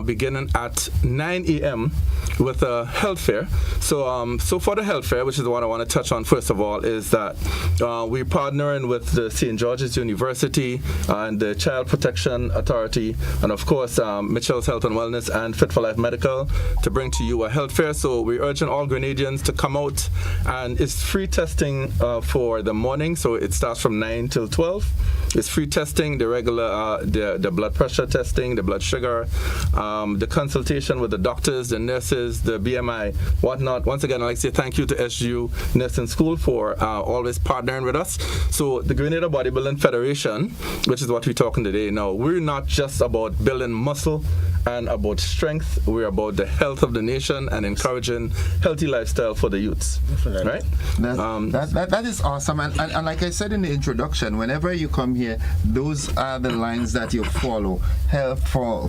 beginning at 9 a.m. with a health fair. So for the health fair, which is what I want to touch on first of all, is that we're partnering with the St. George's University and the Child Protection Authority, and of course Mitchell's Health and Wellness and Fit for Life Medical to bring to you a health fair. So we're urging all Grenadians to come out, and it's free testing for the morning, so it starts from 9 till 12. It's free testing, the regular the blood pressure testing, the blood sugar, the consultation with the doctors, the nurses, the BMI, whatnot. Once again, I'd like to say thank you to SGU Nursing School for always partnering with us. So the Grenada Bodybuilding Federation, which is what we're talking today now, we're not just about building muscle and about strength. We're about the health of the nation and encouraging healthy lifestyle for the youths. Right? That is awesome. And like I said in the introduction, whenever you come here, those are the lines that you follow. Health for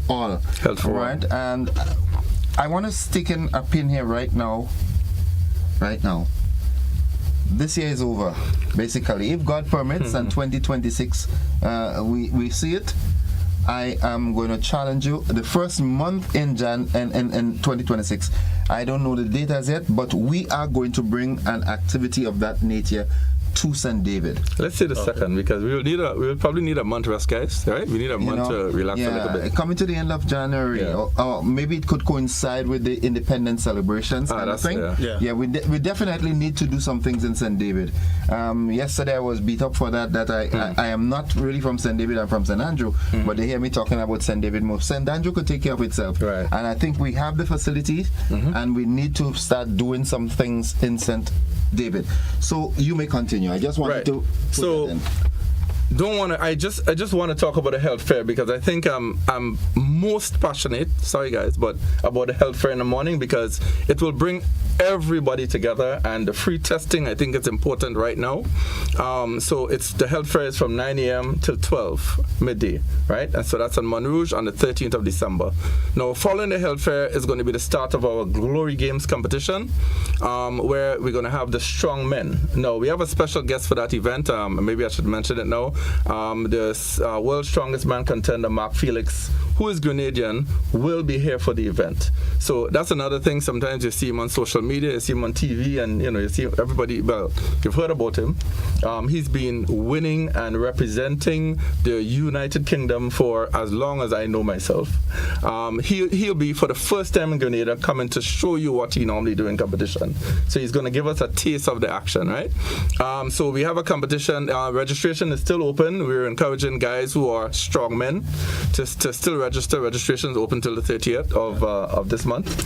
all. Health for all. And I want to stick in a pin here right now. This year is over, basically. If God permits, and 2026, we see it, I am going to challenge you. The first month in 2026, I don't know the date as yet, but we are going to bring an activity of that nature to St. David. Let's say the second, because we will probably need a month rest, guys. Right? We need a month to relax a little bit. Coming to the end of January, or maybe it could coincide with the independence celebrations kind of thing. We definitely need to do some things in St. David. Yesterday I was beat up for that I am not really from St. David, I'm from St. Andrew, but they hear me talking about St. David more. St. Andrew could take care of itself. Right. And I think we have the facilities, and we need to start doing some things in St. David. So you may continue. I just wanted to I just want to talk about the health fair, because I think I'm most passionate, sorry guys, but about the health fair in the morning, because it will bring everybody together, and the free testing, I think it's important right now. So the health fair is from 9 a.m. till 12 midday, right? And so that's on Monrouge on the 13th of December. Now, following the health fair is going to be the start of our Glory Games competition, where we're going to have the strong men. Now, we have a special guest for that event. Maybe I should mention it now. The world's strongest man contender, Mark Felix, who is Grenadian, will be here for the event. So that's another thing. Sometimes you see him on social media, you see him on TV, and you see everybody. Well, you've heard about him. He's been winning and representing the United Kingdom for as long as I know myself. He'll be, for the first time in Grenada, coming to show you what he normally do in competition. So he's going to give us a taste of the action, right? So we have a competition. Registration is still open. We're encouraging guys who are strong men to still register. Registration is open till the 30th of this month.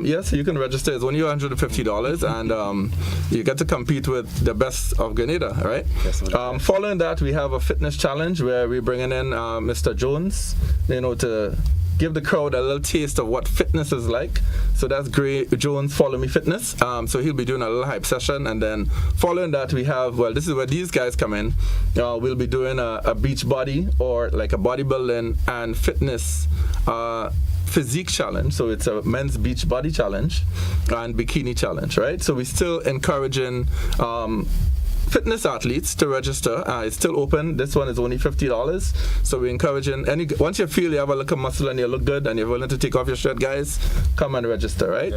Yes, you can register. It's only $150, and you get to compete with the best of Grenada, right? Yes, following that, we have a fitness challenge where we're bringing in Mr. Jones, to give the crowd a little taste of what fitness is like. So that's Gray Jones Follow Me Fitness. So he'll be doing a little hype session, and then following that we have, this is where these guys come in. We'll be doing a beach body, or like a bodybuilding and fitness physique challenge. So it's a men's beach body challenge and bikini challenge, right? So we're still encouraging fitness athletes to register. It's still open. This one is only $50. So we're encouraging once you feel you have a little muscle and you look good and you're willing to take off your shirt, guys, come and register, right?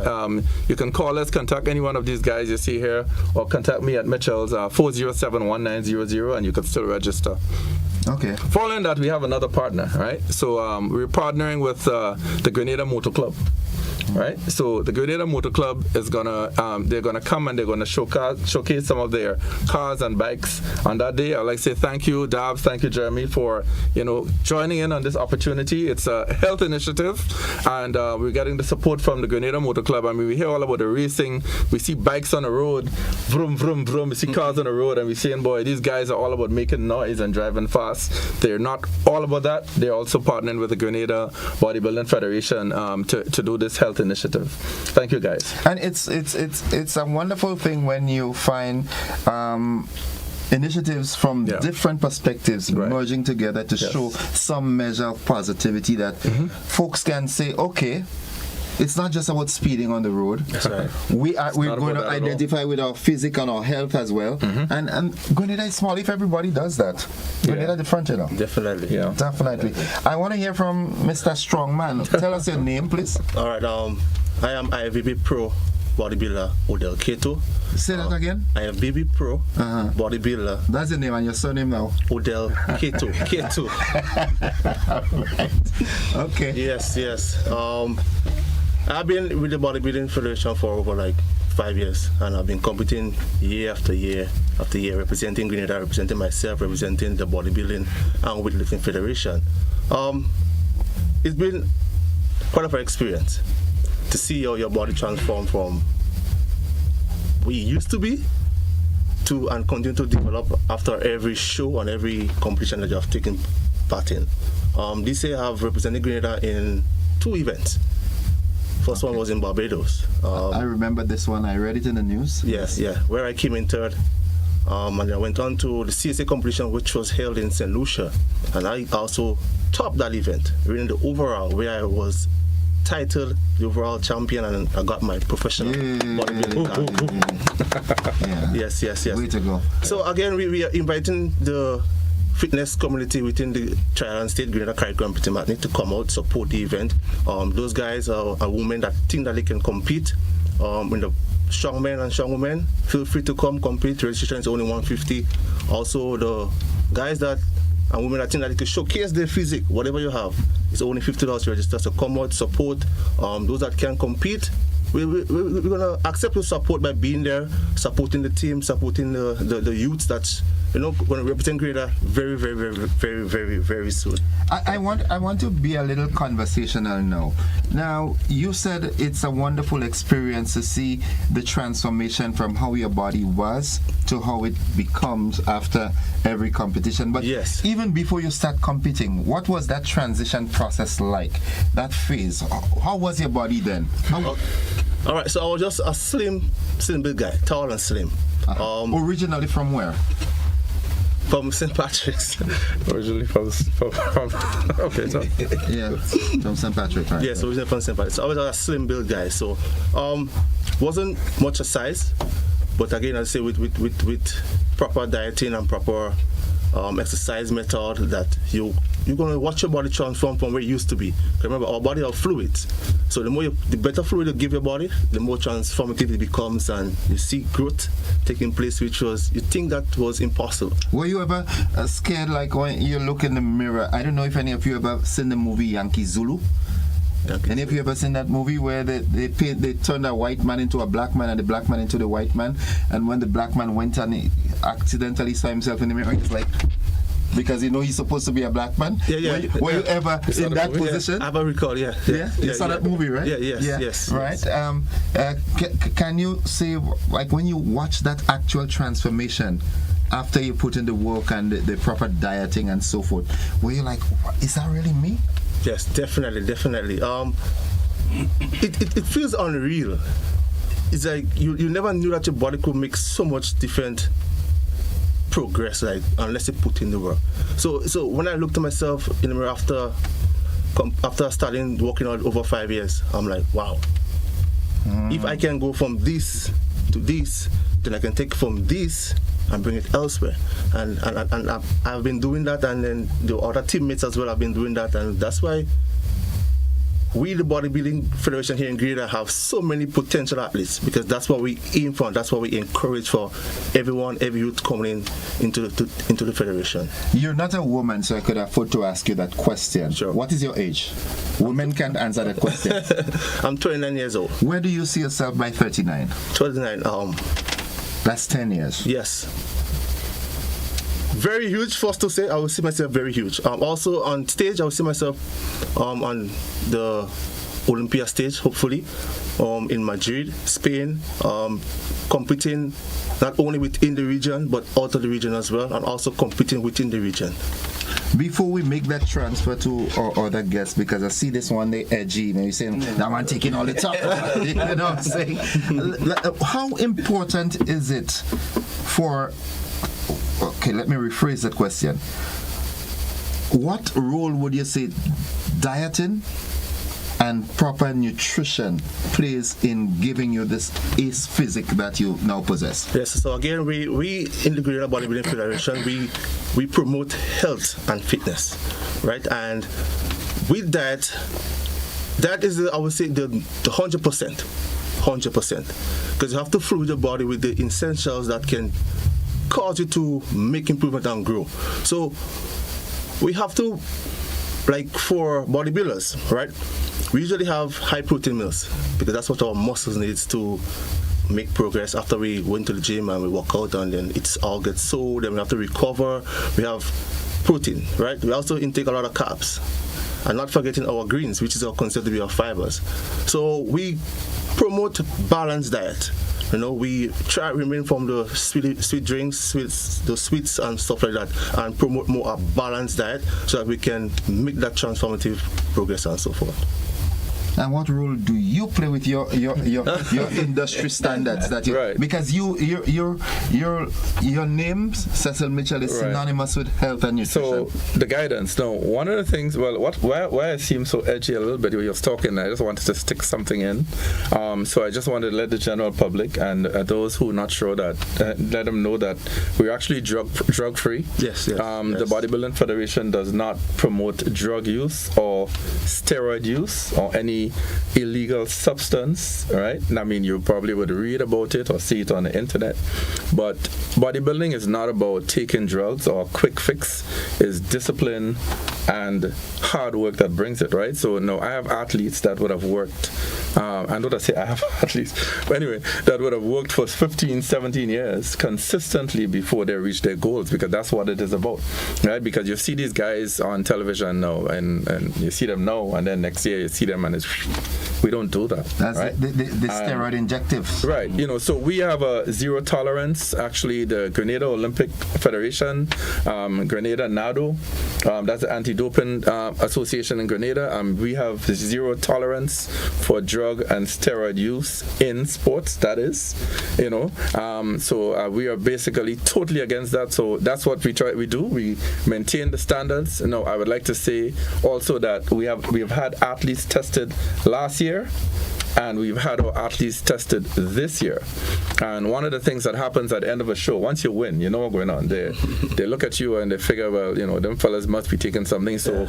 You can call us, contact any one of these guys you see here, or contact me at Mitchell's 407-1900, and you can still register. Okay. Following that, we have another partner, right? So we're partnering with the Grenada Motor Club. Right, so the Grenada Motor Club is they're gonna come and they're gonna showcase some of their cars and bikes on that day. I'd like to say thank you, Dabs, thank you, Jeremy, for joining in on this opportunity. It's a health initiative, and we're getting the support from the Grenada Motor Club. I mean, we hear all about the racing. We see bikes on the road, vroom, vroom, vroom. We see cars on the road, and we're saying, boy, these guys are all about making noise and driving fast. They're not all about that. They're also partnering with the Grenada Bodybuilding Federation to do this health initiative. Thank you, guys. And it's a wonderful thing when you find initiatives from different perspectives merging together to show some measure of positivity that folks can say, okay, it's not just about speeding on the road. That's right. We're going to identify with our physical and our health as well. And Grenada is small if everybody does that. Grenada the front, Definitely. Yeah. Definitely. I want to hear from Mr. Strongman. Tell us your name, please. All right. I am IFBB Pro bodybuilder Odell Keto. Say that again. IFBB Pro bodybuilder. That's the name and your surname now. Odell Keto. Keto. Right. Okay. Yes. I've been with the Bodybuilding Federation for over 5 years, and I've been competing year after year after year, representing Grenada, representing myself, representing the Bodybuilding and Weightlifting Federation. It's been quite of an experience to see your body transform from where you used to be to and continue to develop after every show and every competition that you have taken part in. This year I have represented Grenada in 2 events. First one was in Barbados. I remember this one. I read it in the news. Yes, where I came in 3rd. And I went on to the CSA competition, which was held in St. Lucia. And I also topped that event, winning the overall, where I was titled the overall champion, and I got my professional bodybuilding card. Yes. Way to go. So again, we are inviting the fitness community within the Trial and State Grenada Curriculum Petit to come out, support the event. Those guys are women that think that they can compete. In the strong men and strong women, feel free to come compete. Registration is only $150. Also, the guys that and women that think that they can showcase their physique, whatever you have, it's only $50 to register. So come out, support those that can compete. We're going to accept your support by being there, supporting the team, supporting the youths that's going to represent Grenada very soon. I want to be a little conversational now. Now, you said it's a wonderful experience to see the transformation from how your body was to how it becomes after every competition. But even before you start competing, what was that transition process like? That phase? How was your body then? All right, so I was just a slim big guy, tall and slim. Originally from where? From St. Patrick's. Originally from okay, so. Yeah, from St. Patrick, right? Yes, originally from St. Patrick's. So I was a slim build guy, so wasn't much a size, but again, I say with proper dieting and proper exercise method, that you're going to watch your body transform from where it used to be. Remember, our body are fluids, so the better fluid you give your body, the more transformative it becomes, and you see growth taking place, which was, you think that was impossible. Were you ever scared, like when you look in the mirror? I don't know if any of you ever seen the movie Yankee Zulu. Any of you ever seen that movie where they turned a white man into a black man and the black man into the white man, and when the black man went and he accidentally saw himself in the mirror, he's like, because he's supposed to be a black man. Were you ever in that position? I ever recall, You saw that movie, right? Yes. Right. Can you say, like, when you watch that actual transformation after you put in the work and the proper dieting and so forth, were you like, is that really me? Yes, definitely. It feels unreal. It's like you never knew that your body could make so much different progress, like, unless you put in the work. So when I looked at myself in the mirror after starting working out over 5 years, I'm like, wow. If I can go from this to this, then I can take from this and bring it elsewhere. And I've been doing that, and then the other teammates as well have been doing that, and that's why we, the Bodybuilding Federation here in Grenada, have so many potential athletes because that's what we aim for. That's what we encourage for everyone, every youth coming into the federation. You're not a woman, so I could afford to ask you that question. Sure. What is your age? Women can't answer that question. I'm 29 years old. Where do you see yourself by 39? 29. That's 10 years. Yes. Very huge. First to say, I will see myself very huge. Also on stage, I will see myself on the Olympia stage, hopefully, in Madrid, Spain, competing not only within the region but out of the region as well, and also competing within the region. Before we make that transfer to our other guests, because I see this one day edgy, you're saying that one taking all the top. You know what I'm saying? How important is it for? Okay, let me rephrase the question. What role would you say dieting and proper nutrition plays in giving you this ace physique that you now possess? Yes, so again, we in the Grenada Bodybuilding Federation, we promote health and fitness, right? And with that is, I would say, the 100%. Because you have to fuel your body with the essentials that can cause you to make improvement and grow. So we have to, like for bodybuilders, right? We usually have high protein meals because that's what our muscles needs to make progress after we went to the gym and we work out, and then it's all gets sold, then we have to recover. We have protein, right? We also intake a lot of carbs, and not forgetting our greens, which is considered to be our fibers. So we promote balanced diet. You know, we try to remain from the sweet drinks, the sweets and stuff like that, and promote more a balanced diet so that we can make that transformative progress and so forth. And what role do you play with your industry standards that you, right. Because your name, Cecil Mitchell, is synonymous with health and nutrition. So the guidance. Now, one of the things, why I seem so edgy a little bit when you're talking, I just wanted to stick something in. So I just wanted to let the general public and those who are not sure that let them know that we're actually drug free. Yes. The Bodybuilding Federation does not promote drug use or steroid use or any illegal substance, right? I mean, you probably would read about it or see it on the internet, but bodybuilding is not about taking drugs or a quick fix. It's discipline and hard work that brings it, right? So no, I have athletes that would have worked, and what I say, I have athletes, but anyway, that would have worked for 15, 17 years consistently before they reach their goals, because that's what it is about, right? Because you see these guys on television now, and you see them now, and then next year you see them, and it's, we don't do that. That's right? the steroid injectives. Right, you know, so we have a zero tolerance, actually, the Grenada Olympic Federation, Grenada NADO, that's the Anti-Doping Association in Grenada, we have zero tolerance for drug and steroid use in sports, that is, you know, so we are basically totally against that. So that's what we do. We maintain the standards. You know, I would like to say also that we have had athletes tested last year, and we've had our athletes tested this year. And one of the things that happens at the end of a show, once you win, you know what's going on. They look at you and they figure, well, you know, them fellas must be taking something. So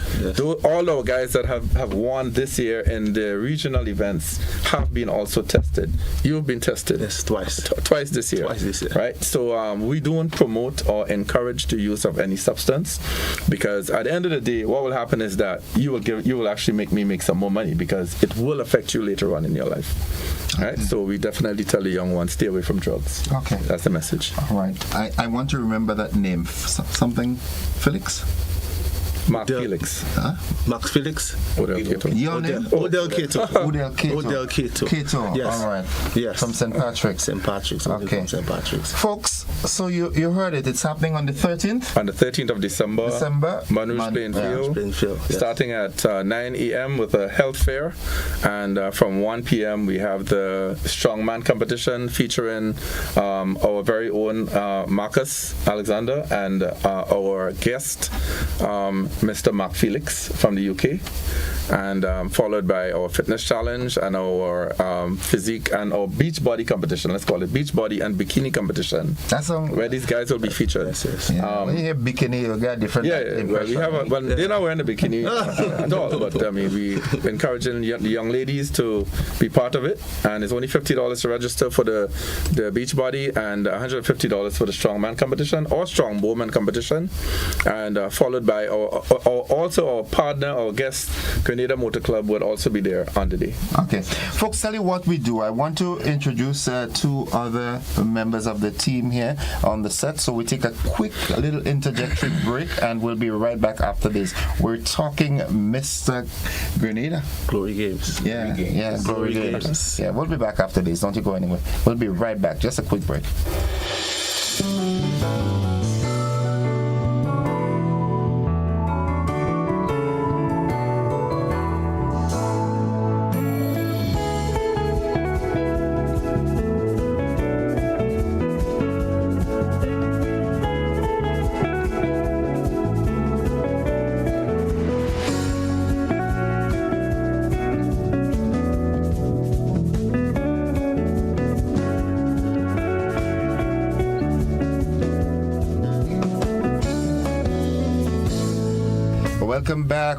all our guys that have won this year in the regional events have been also tested. You've been tested. Yes, twice. Twice this year. Right? So we don't promote or encourage the use of any substance, because at the end of the day, what will happen is that you will actually make me make some more money, because it will affect you later on in your life. Right? So we definitely tell the young ones, stay away from drugs. Okay. That's the message. All right. I want to remember that name. Something Felix? Mark Felix. Huh? Max Felix. Odell Cato. Your name? Odell Cato. Odell Cato. Cato. Yes. All right. Yes. From St. Patrick's. St. Patrick's. Okay. From St. Patrick's. Folks, so you heard it. It's happening on the 13th? On the 13th of December. Manu's Plainfield. Yes. Starting at 9 a.m. with a health fair. And from 1 p.m. we have the strongman competition featuring our very own Marcus Alexander and our guest Mr. Mark Felix from the UK, and followed by our fitness challenge and our physique and our beach body competition. Let's call it beach body and bikini competition. That's where these guys will be featured. Yeah. When you hear bikini, you got different. Well, they're not wearing a bikini at all, but I mean, we encouraging the young ladies to be part of it, and it's only $50 to register for the beach body and $150 for the strongman competition or strong bowman competition, and followed by also our partner, our guest, Grenada Motor Club would also be there on the day. Okay, folks, tell you what we do. I want to introduce two other members of the team here on the set, so we take a quick little interjectory break, and we'll be right back after this. We're talking Mr. Grenada. Glory Games. Glory Games. Yeah, we'll be back after this. Don't you go anywhere. We'll be right back. Just a quick break.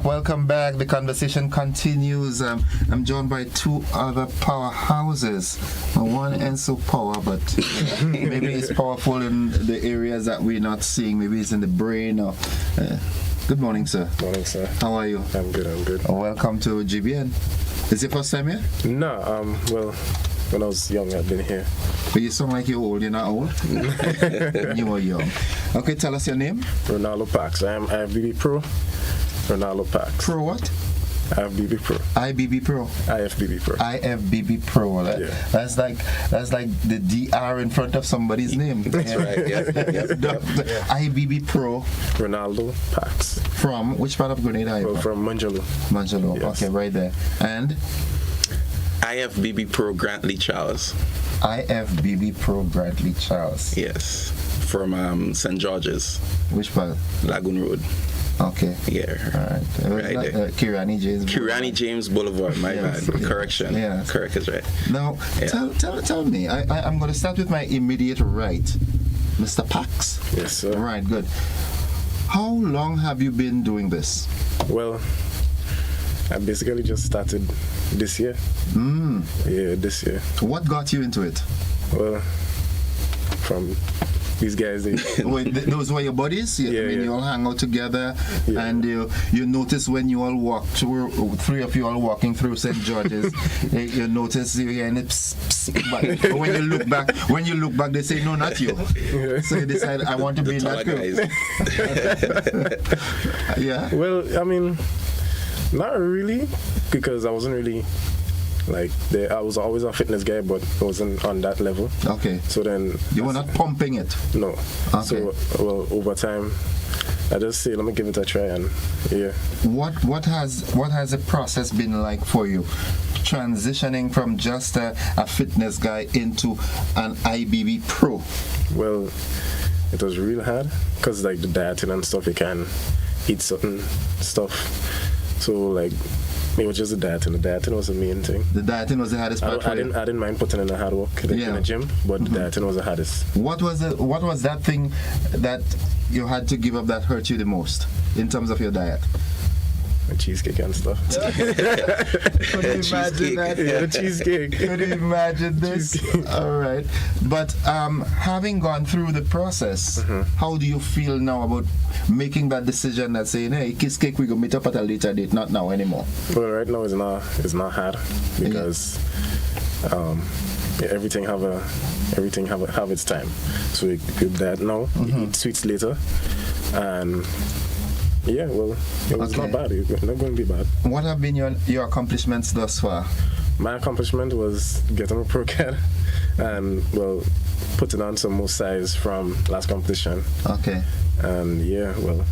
Welcome back. The conversation continues. I'm joined by two other powerhouses. One Enso Power, but maybe it's powerful in the areas that we're not seeing. Maybe it's in the brain. Or good morning, sir. Morning, sir. How are you? I'm good. Welcome to GBN. Is it first time here? No, well, when I was young, I've been here. But you sound like you're old. You're not old? You were young. Okay, tell us your name. Ronaldo Pax. I have BB Pro. Ronaldo Pax. Pro what? IFBB Pro. IBB Pro. IFBB Pro. IFBB Pro. That's like the DR in front of somebody's name. That's right. Yeah. IBB Pro. Ronaldo Pax. From which part of Grenada are you from? Manjalo. Manjalo. Yes. Okay, right there. And IFBB Pro Grantley Charles. IFBB Pro Grantley Charles. Yes. From St. George's. Which part? Lagoon Road. Okay. Yeah. All right. Right there. Kirani James. Kirani James Boulevard. My bad. Correction. Yeah. Correct is right. Now, tell me. I'm going to start with my immediate right, Mr. Pax. Yes, sir. Right. Good. How long have you been doing this? Well, I basically just started this year. Yeah, this year. What got you into it? Well, from these guys. Those were your buddies? You all hang out together, and you notice when you all walk through, three of you all walking through St. George's, you notice you hear it, but when you look back, they say, no, not you. So you decide, I want to be in that group. Yeah? Well, I mean, not really, because I wasn't really I was always a fitness guy, but I wasn't on that level. Okay. So then you were not pumping it? No. Okay. So over time, I just say, let me give it a try, and yeah. What has the process been like for you, transitioning from just a fitness guy into an IBB Pro? Well, it was real hard because the dieting and stuff, you can eat certain stuff. So it was just the dieting. The dieting was the main thing. The dieting was the hardest part for you? I didn't mind putting in the hard work in the gym, but the dieting was the hardest. What was that thing that you had to give up that hurt you the most in terms of your diet? Cheesecake and stuff. Could you imagine that? Yeah, cheesecake. Could you imagine this? All right. But having gone through the process, how do you feel now about making that decision that saying, hey, kiss cake, we go meet up at a later date, not now anymore? Well, right now it's not hard because everything have its time. So you do that now, you eat sweets later, and yeah, well, it was not bad. It was not going to be bad. What have been your accomplishments thus far? My accomplishment was getting a pro card and, well, putting on some more size from last competition. Okay. And yeah, well,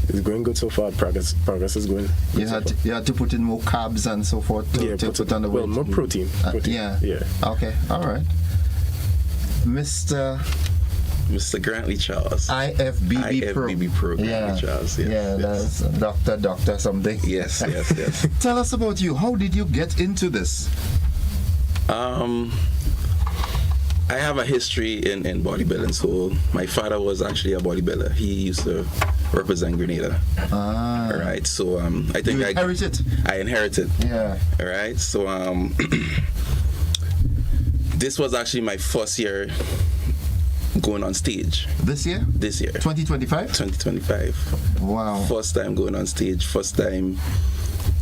it's going good so far. Progress is going good. You had to put in more carbs and so forth to put on the weight. Well, more protein. Yeah. Okay. All right. Mr. Mr. Grantley Charles. IFBB Pro. Grantley Charles. Yes, that's Doctor something. Yes. Tell us about you. How did you get into this? I have a history in bodybuilding. So my father was actually a bodybuilder. He used to represent Grenada. All right. So I think I inherited. Yeah. All right. So this was actually my first year going on stage. This year? 2025? 2025. Wow. First time going on stage. First time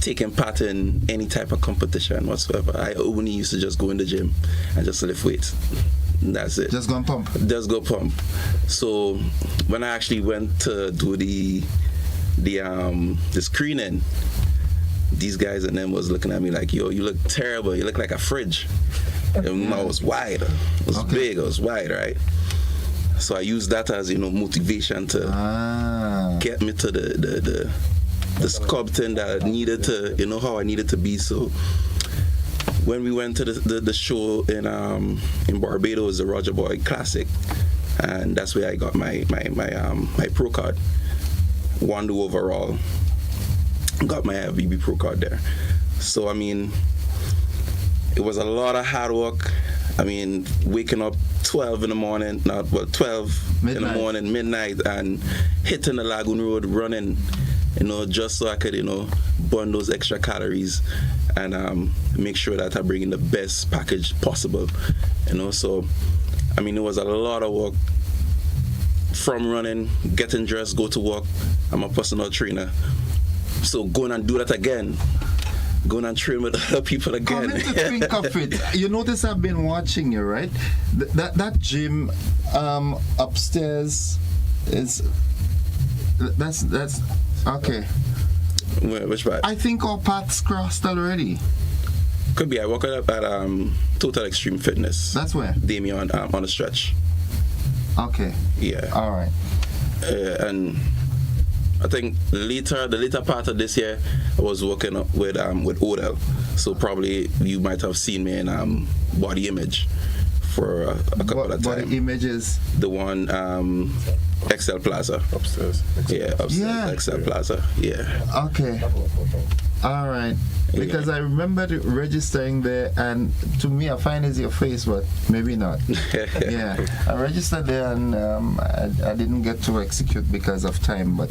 taking part in any type of competition whatsoever. I only used to just go in the gym and just lift weights. And that's it. Just go and pump. Just go pump. So when I actually went to do the screening, these guys and them was looking at me like, yo, you look terrible. You look like a fridge. And I was wide. It was big. I was wide, right? So I used that as, motivation to get me to the sculpting that I needed to, how I needed to be. So when we went to the show in Barbados, the Roger Boy Classic, and that's where I got my pro card. Won the overall. Got my IFBB pro card there. So it was a lot of hard work. Waking up 12 in the morning, 12 midnight. In the morning, midnight, and hitting the Lagoon Road, running, just so I could, burn those extra calories and make sure that I bring in the best package possible, So, it was a lot of work from running, getting dressed, go to work. I'm a personal trainer. So going and do that again. Going and train with other people again. Coming to think of it, you notice I've been watching you, right? That gym upstairs is that's okay. Which part? I think our paths crossed already. Could be. I work at Total Extreme Fitness. That's where? Damien on the stretch. Okay. Yeah. All right. And I think the later part of this year, I was working with Odell. So probably you might have seen me in Body Image for a couple of times. Body Images? The one Excel Plaza. Upstairs. Yeah, upstairs. Yeah. Excel Plaza. Yeah. Okay. All right. Because I remember registering there, and to me, I find it's your face, but maybe not. Yeah. I registered there, and I didn't get to execute because of time. But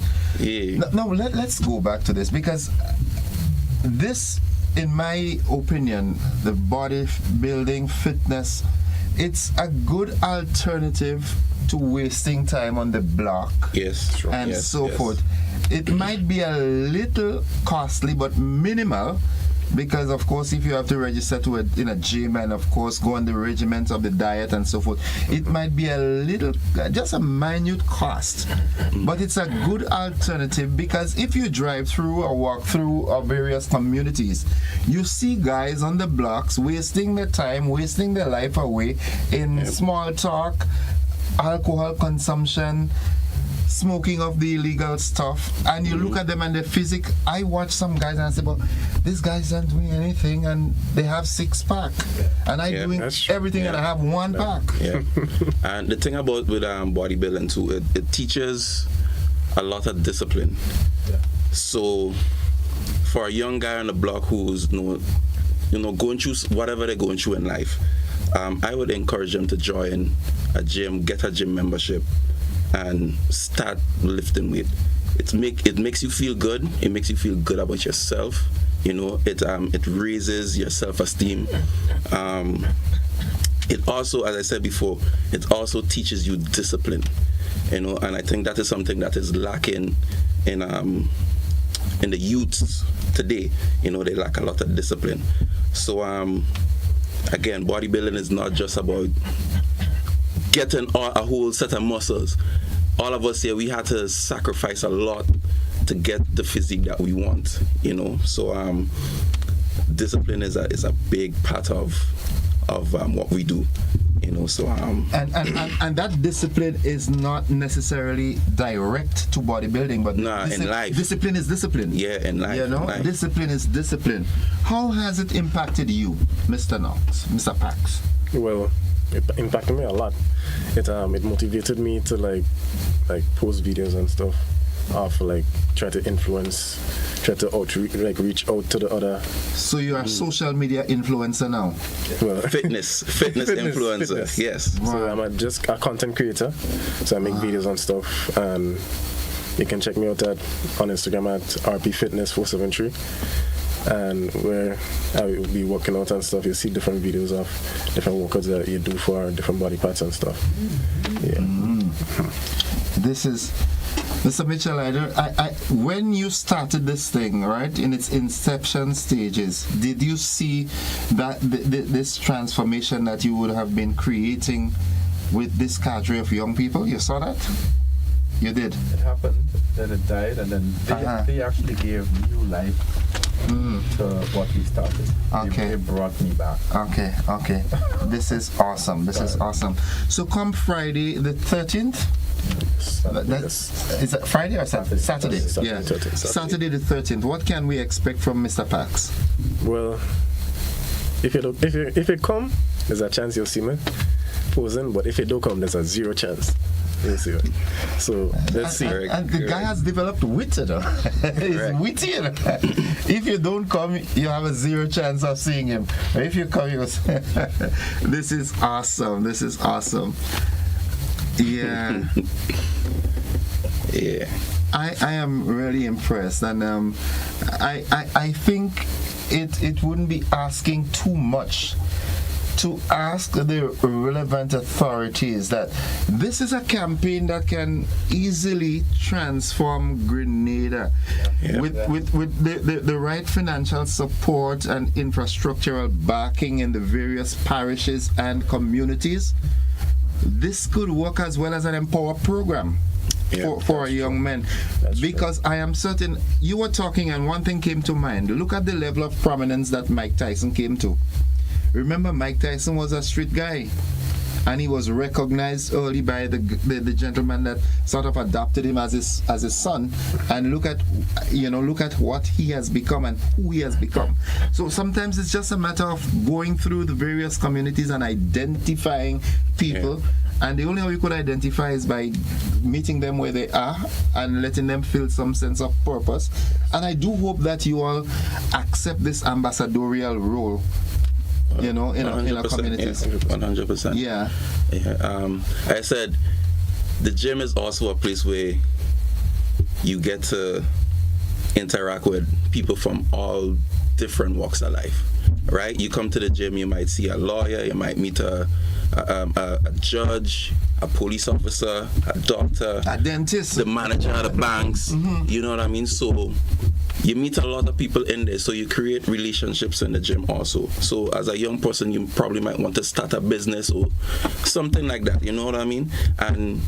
no, let's go back to this, because this, in my opinion, the bodybuilding fitness, it's a good alternative to wasting time on the block. Yes, sure. And yes, so yes. forth. It might be a little costly, but minimal, because of course if you have to register to in a gym and of course go on the regiment of the diet and so forth, it might be a little, just a minute cost, but it's a good alternative, because if you drive through or walk through our various communities, you see guys on the blocks wasting their time, wasting their life away in small talk, alcohol consumption, smoking of the illegal stuff, and you look at them and their physique. I watch some guys and I say, well, these guys aren't doing anything and they have 6-pack, and I doing everything and I have 1-pack. Yeah. And the thing about with bodybuilding too, it teaches a lot of discipline. So for a young guy on the block who's going through whatever they're going through in life, I would encourage them to join a gym, get a gym membership, and start lifting weight. It makes you feel good. It makes you feel good about yourself. It raises your self-esteem. It also, as I said before, it also teaches you discipline. And I think that is something that is lacking in the youths today. They lack a lot of discipline. So again, bodybuilding is not just about getting a whole set of muscles. All of us here, we had to sacrifice a lot to get the physique that we want, So discipline is a big part of what we do, So and that discipline is not necessarily direct to bodybuilding, but in life, discipline is discipline. Yeah, in life, discipline is discipline. How has it impacted you, Mr. Knox, Mr. Pax? Well, it impacted me a lot. It motivated me to like post videos and stuff. For like try to reach out to the other. So you are social media influencer now? Well, fitness influencer. Fitness. Yes. Wow. So I'm just a content creator. So I make videos on stuff, and you can check me out on Instagram at rpfitness473. And where I will be working out and stuff, you'll see different videos of different workouts that you do for different body parts and stuff. Yeah. This is Mr. Mitchell. When you started this thing, right, in its inception stages, did you see that this transformation that you would have been creating with this cadre of young people? You saw that? You did? It happened, then it died, and then they actually gave new life to what we started. Okay. They brought me back. Okay. This is awesome. So come Friday the 13th? Is it Friday or Saturday? Saturday. Yeah. Saturday the 13th. What can we expect from Mr. Pax? Well, if you come, there's a chance you'll see me posing, but if you don't come, there's a zero chance. So let's see. And the guy has developed wit, you know. He's witty, you know. If you don't come, you have a zero chance of seeing him. If you come, you this is awesome. Yeah. Yeah. I am really impressed, and I think it wouldn't be asking too much to ask the relevant authorities that this is a campaign that can easily transform Grenada with the right financial support and infrastructural backing in the various parishes and communities. This could work as well as an empower program for our young men. Because I am certain, you were talking and one thing came to mind. Look at the level of prominence that Mike Tyson came to. Remember, Mike Tyson was a street guy, and he was recognized early by the gentleman that sort of adopted him as his son. And look at what he has become and who he has become. So sometimes it's just a matter of going through the various communities and identifying people. And the only way you could identify is by meeting them where they are and letting them feel some sense of purpose. And I do hope that you all accept this ambassadorial role, in our communities. 100%. Yeah. I said the gym is also a place where you get to interact with people from all different walks of life, right? You come to the gym, you might see a lawyer, you might meet a judge, a police officer, a doctor, a dentist, the manager of the banks. You know what I mean? So you meet a lot of people in there, so you create relationships in the gym also. So as a young person, you probably might want to start a business or something like that, you know what I mean? And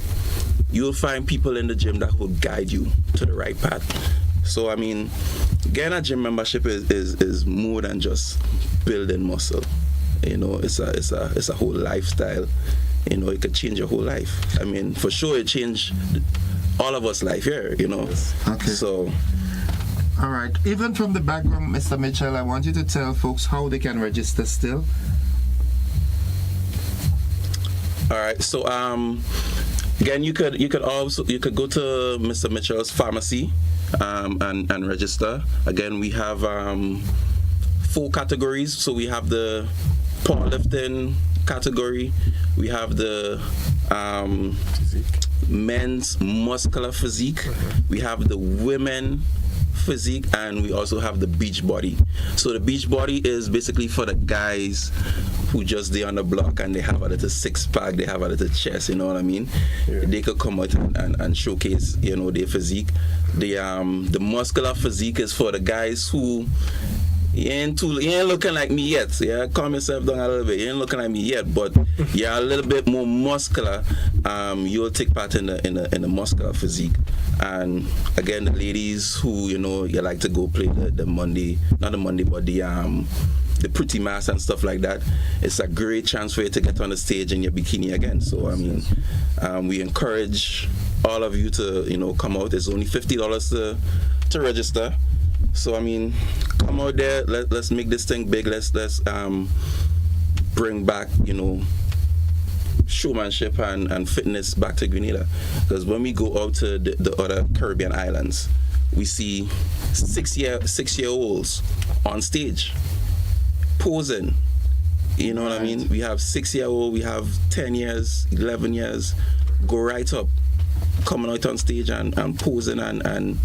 you'll find people in the gym that will guide you to the right path. So I mean, getting a gym membership is more than just building muscle. You know, it's a whole lifestyle. You know, it could change your whole life. I mean, for sure, it changed all of us' life here. You know. Okay. So. All right. Even from the background, Mr. Mitchell, I want you to tell folks how they can register still. All right. So again, you could go to Mr. Mitchell's pharmacy and register. Again, we have 4 categories. So we have the powerlifting category. We have the men's muscular physique. We have the women physique, and we also have the beach body. So the beach body is basically for the guys who just there on the block and they have a little six-pack, they have a little chest, you know what I mean? They could come out and showcase, you know, their physique. The muscular physique is for the guys who you ain't looking like me yet. Yeah, calm yourself down a little bit. You ain't looking like me yet, but you're a little bit more muscular. You'll take part in the muscular physique. And again, the ladies who you like to go play the Monday, not the Monday, but the pretty mass and stuff like that. It's a great chance for you to get on the stage in your bikini again. So I mean, we encourage all of you to come out. It's only $50 to register. So I mean, come out there. Let's make this thing big. Let's bring back showmanship and fitness back to Grenada. Because when we go out to the other Caribbean islands, we see 6-year-olds on stage posing. You know what I mean? We have 6-year-old, we have 10 years, 11 years, go right up, coming out on stage and posing and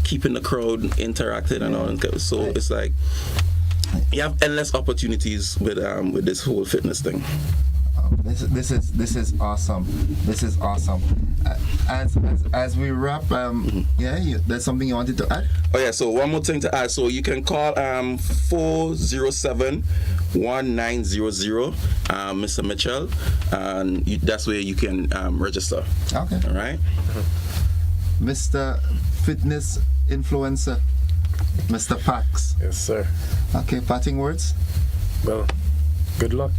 keeping the crowd interacted and all. So it's like you have endless opportunities with this whole fitness thing. This is awesome. This is awesome. As we wrap, there's something you wanted to add? Oh yeah. So one more thing to add. So you can call 407-1900, Mr. Mitchell, and that's where you can register. Okay. All right. Mr. Fitness Influencer, Mr. Pax. Yes, sir. Okay, parting words? Well, good luck.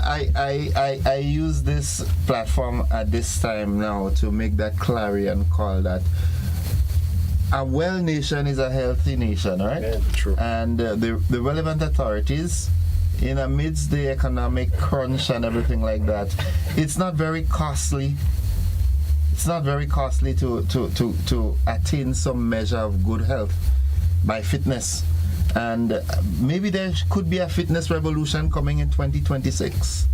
I use this platform at this time now to make that clarion call that a well nation is a healthy nation, right? Yeah, true. And the relevant authorities, in amidst the economic crunch and everything like that, it's not very costly. It's not very costly to attain some measure of good health by fitness. And maybe there could be a fitness revolution coming in 2026.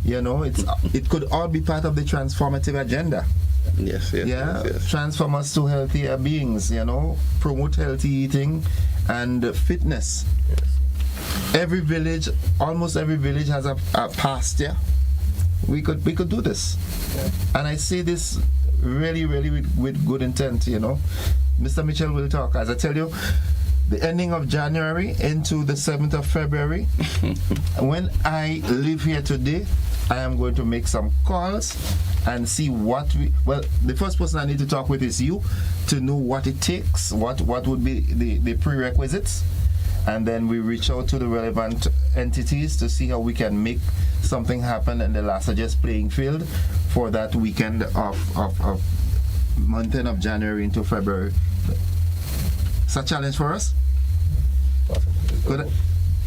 You know, it could all be part of the transformative agenda. Yes. Transform us to healthier beings, you know, promote healthy eating and fitness. Yes. Almost every village has a pasture. We could do this. Yeah. And I say this really with good intent, you know. Mr. Mitchell will talk. As I tell you, the ending of January into the 7th of February, when I leave here today, I am going to make some calls and see the first person I need to talk with is you, to know what it takes, what would be the prerequisites, and then we reach out to the relevant entities to see how we can make something happen in the Las Vegas playing field for that weekend of month end of January into February. It's a challenge for us?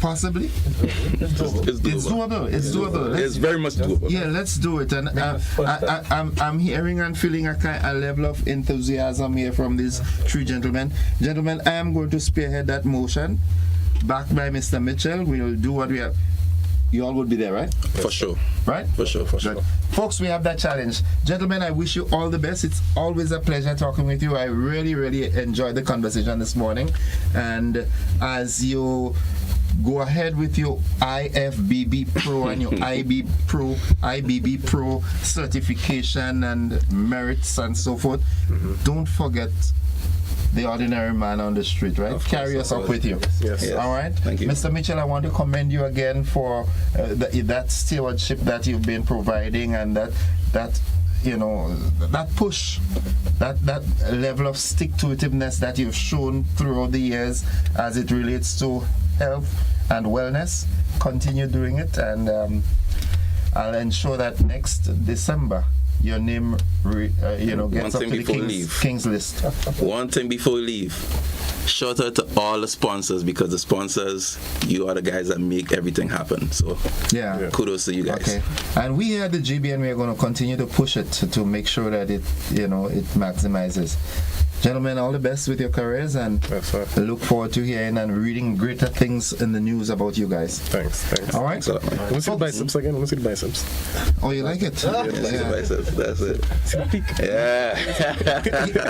Possibly? It's doable. It's doable. It's very much doable. Yeah, let's do it. And I'm hearing and feeling a level of enthusiasm here from these three gentlemen. Gentlemen, I am going to spearhead that motion, backed by Mr. Mitchell. We'll do what we have. You all would be there, right? For sure. Right? For sure. Folks, we have that challenge. Gentlemen, I wish you all the best. It's always a pleasure talking with you. I really enjoyed the conversation this morning. And as you go ahead with your IFBB Pro and your IBB Pro certification and merits and so forth, don't forget the ordinary man on the street, right? Carry us up with you. Yes. All right. Thank you, Mr. Mitchell. I want to commend you again for that stewardship that you've been providing, and that you know, that push, that level of stick-to-itiveness that you've shown throughout the years as it relates to health and wellness. Continue doing it, and I'll ensure that next December your name gets up to the King's list. One thing before we leave, shout out to all the sponsors, because the sponsors, you are the guys that make everything happen. So kudos to you guys. Okay. And we here at the GBN, we are going to continue to push it to make sure that it maximizes. Gentlemen, all the best with your careers, and look forward to hearing and reading greater things in the news about you guys. Thanks. All right. Let me see the biceps again. Let me see the biceps. Oh, you like it? Yeah. See the biceps. That's it. See the peak. Yeah.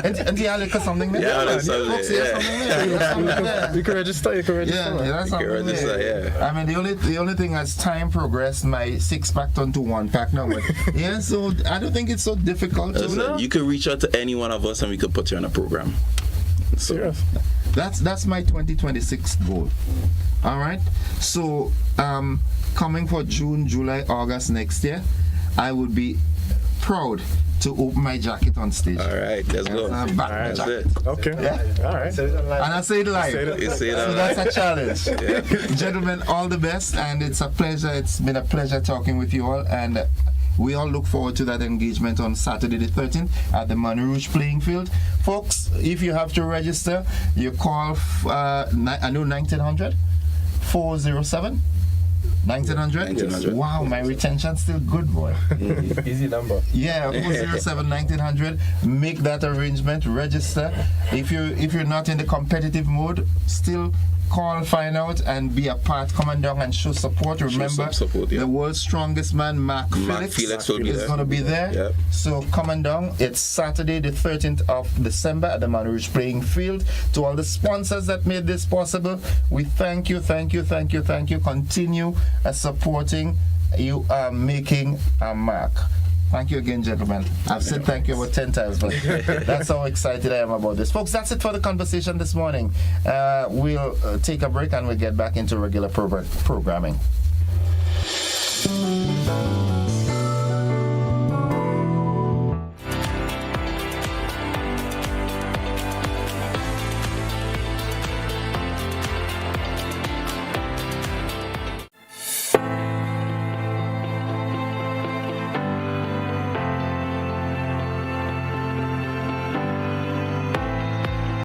And the look at something there. Yeah, that's something there. You can register. Yeah, that's something there. I mean, the only thing, as time progressed, my 6-pack turned to 1-pack now. But yeah, so I don't think it's so difficult. Listen, you can reach out to any one of us, and we could put you on a program. So that's my 2026 goal. All right. So coming for June, July, August next year, I would be proud to open my jacket on stage. All right, let's go. That's it. Okay. Yeah. All right. And I say it live. So that's a challenge. Yeah. Gentlemen, all the best, and it's a pleasure. It's been a pleasure talking with you all, and we all look forward to that engagement on Saturday the 13th at the Man Rouge playing field. Folks, if you have to register, you call 1900 407 1900? 1900. Wow, my retention's still good, boy. Easy number. Yeah, 407-1900. Make that arrangement. Register. If you're not in the competitive mode, still call, find out, and be a part. Come on down and show support. Remember, the world's strongest man, Mark Felix will be is there. going to be there. Yep. So come on down. It's Saturday, the 13th of December at the Mount Rouge Playing Field. To all the sponsors that made this possible, we thank you. Continue supporting. You are making a mark. Thank you again, gentlemen. I've said thank you about 10 times, but that's how excited I am about this. Folks, that's it for the conversation this morning. We'll take a break and we'll get back into regular programming.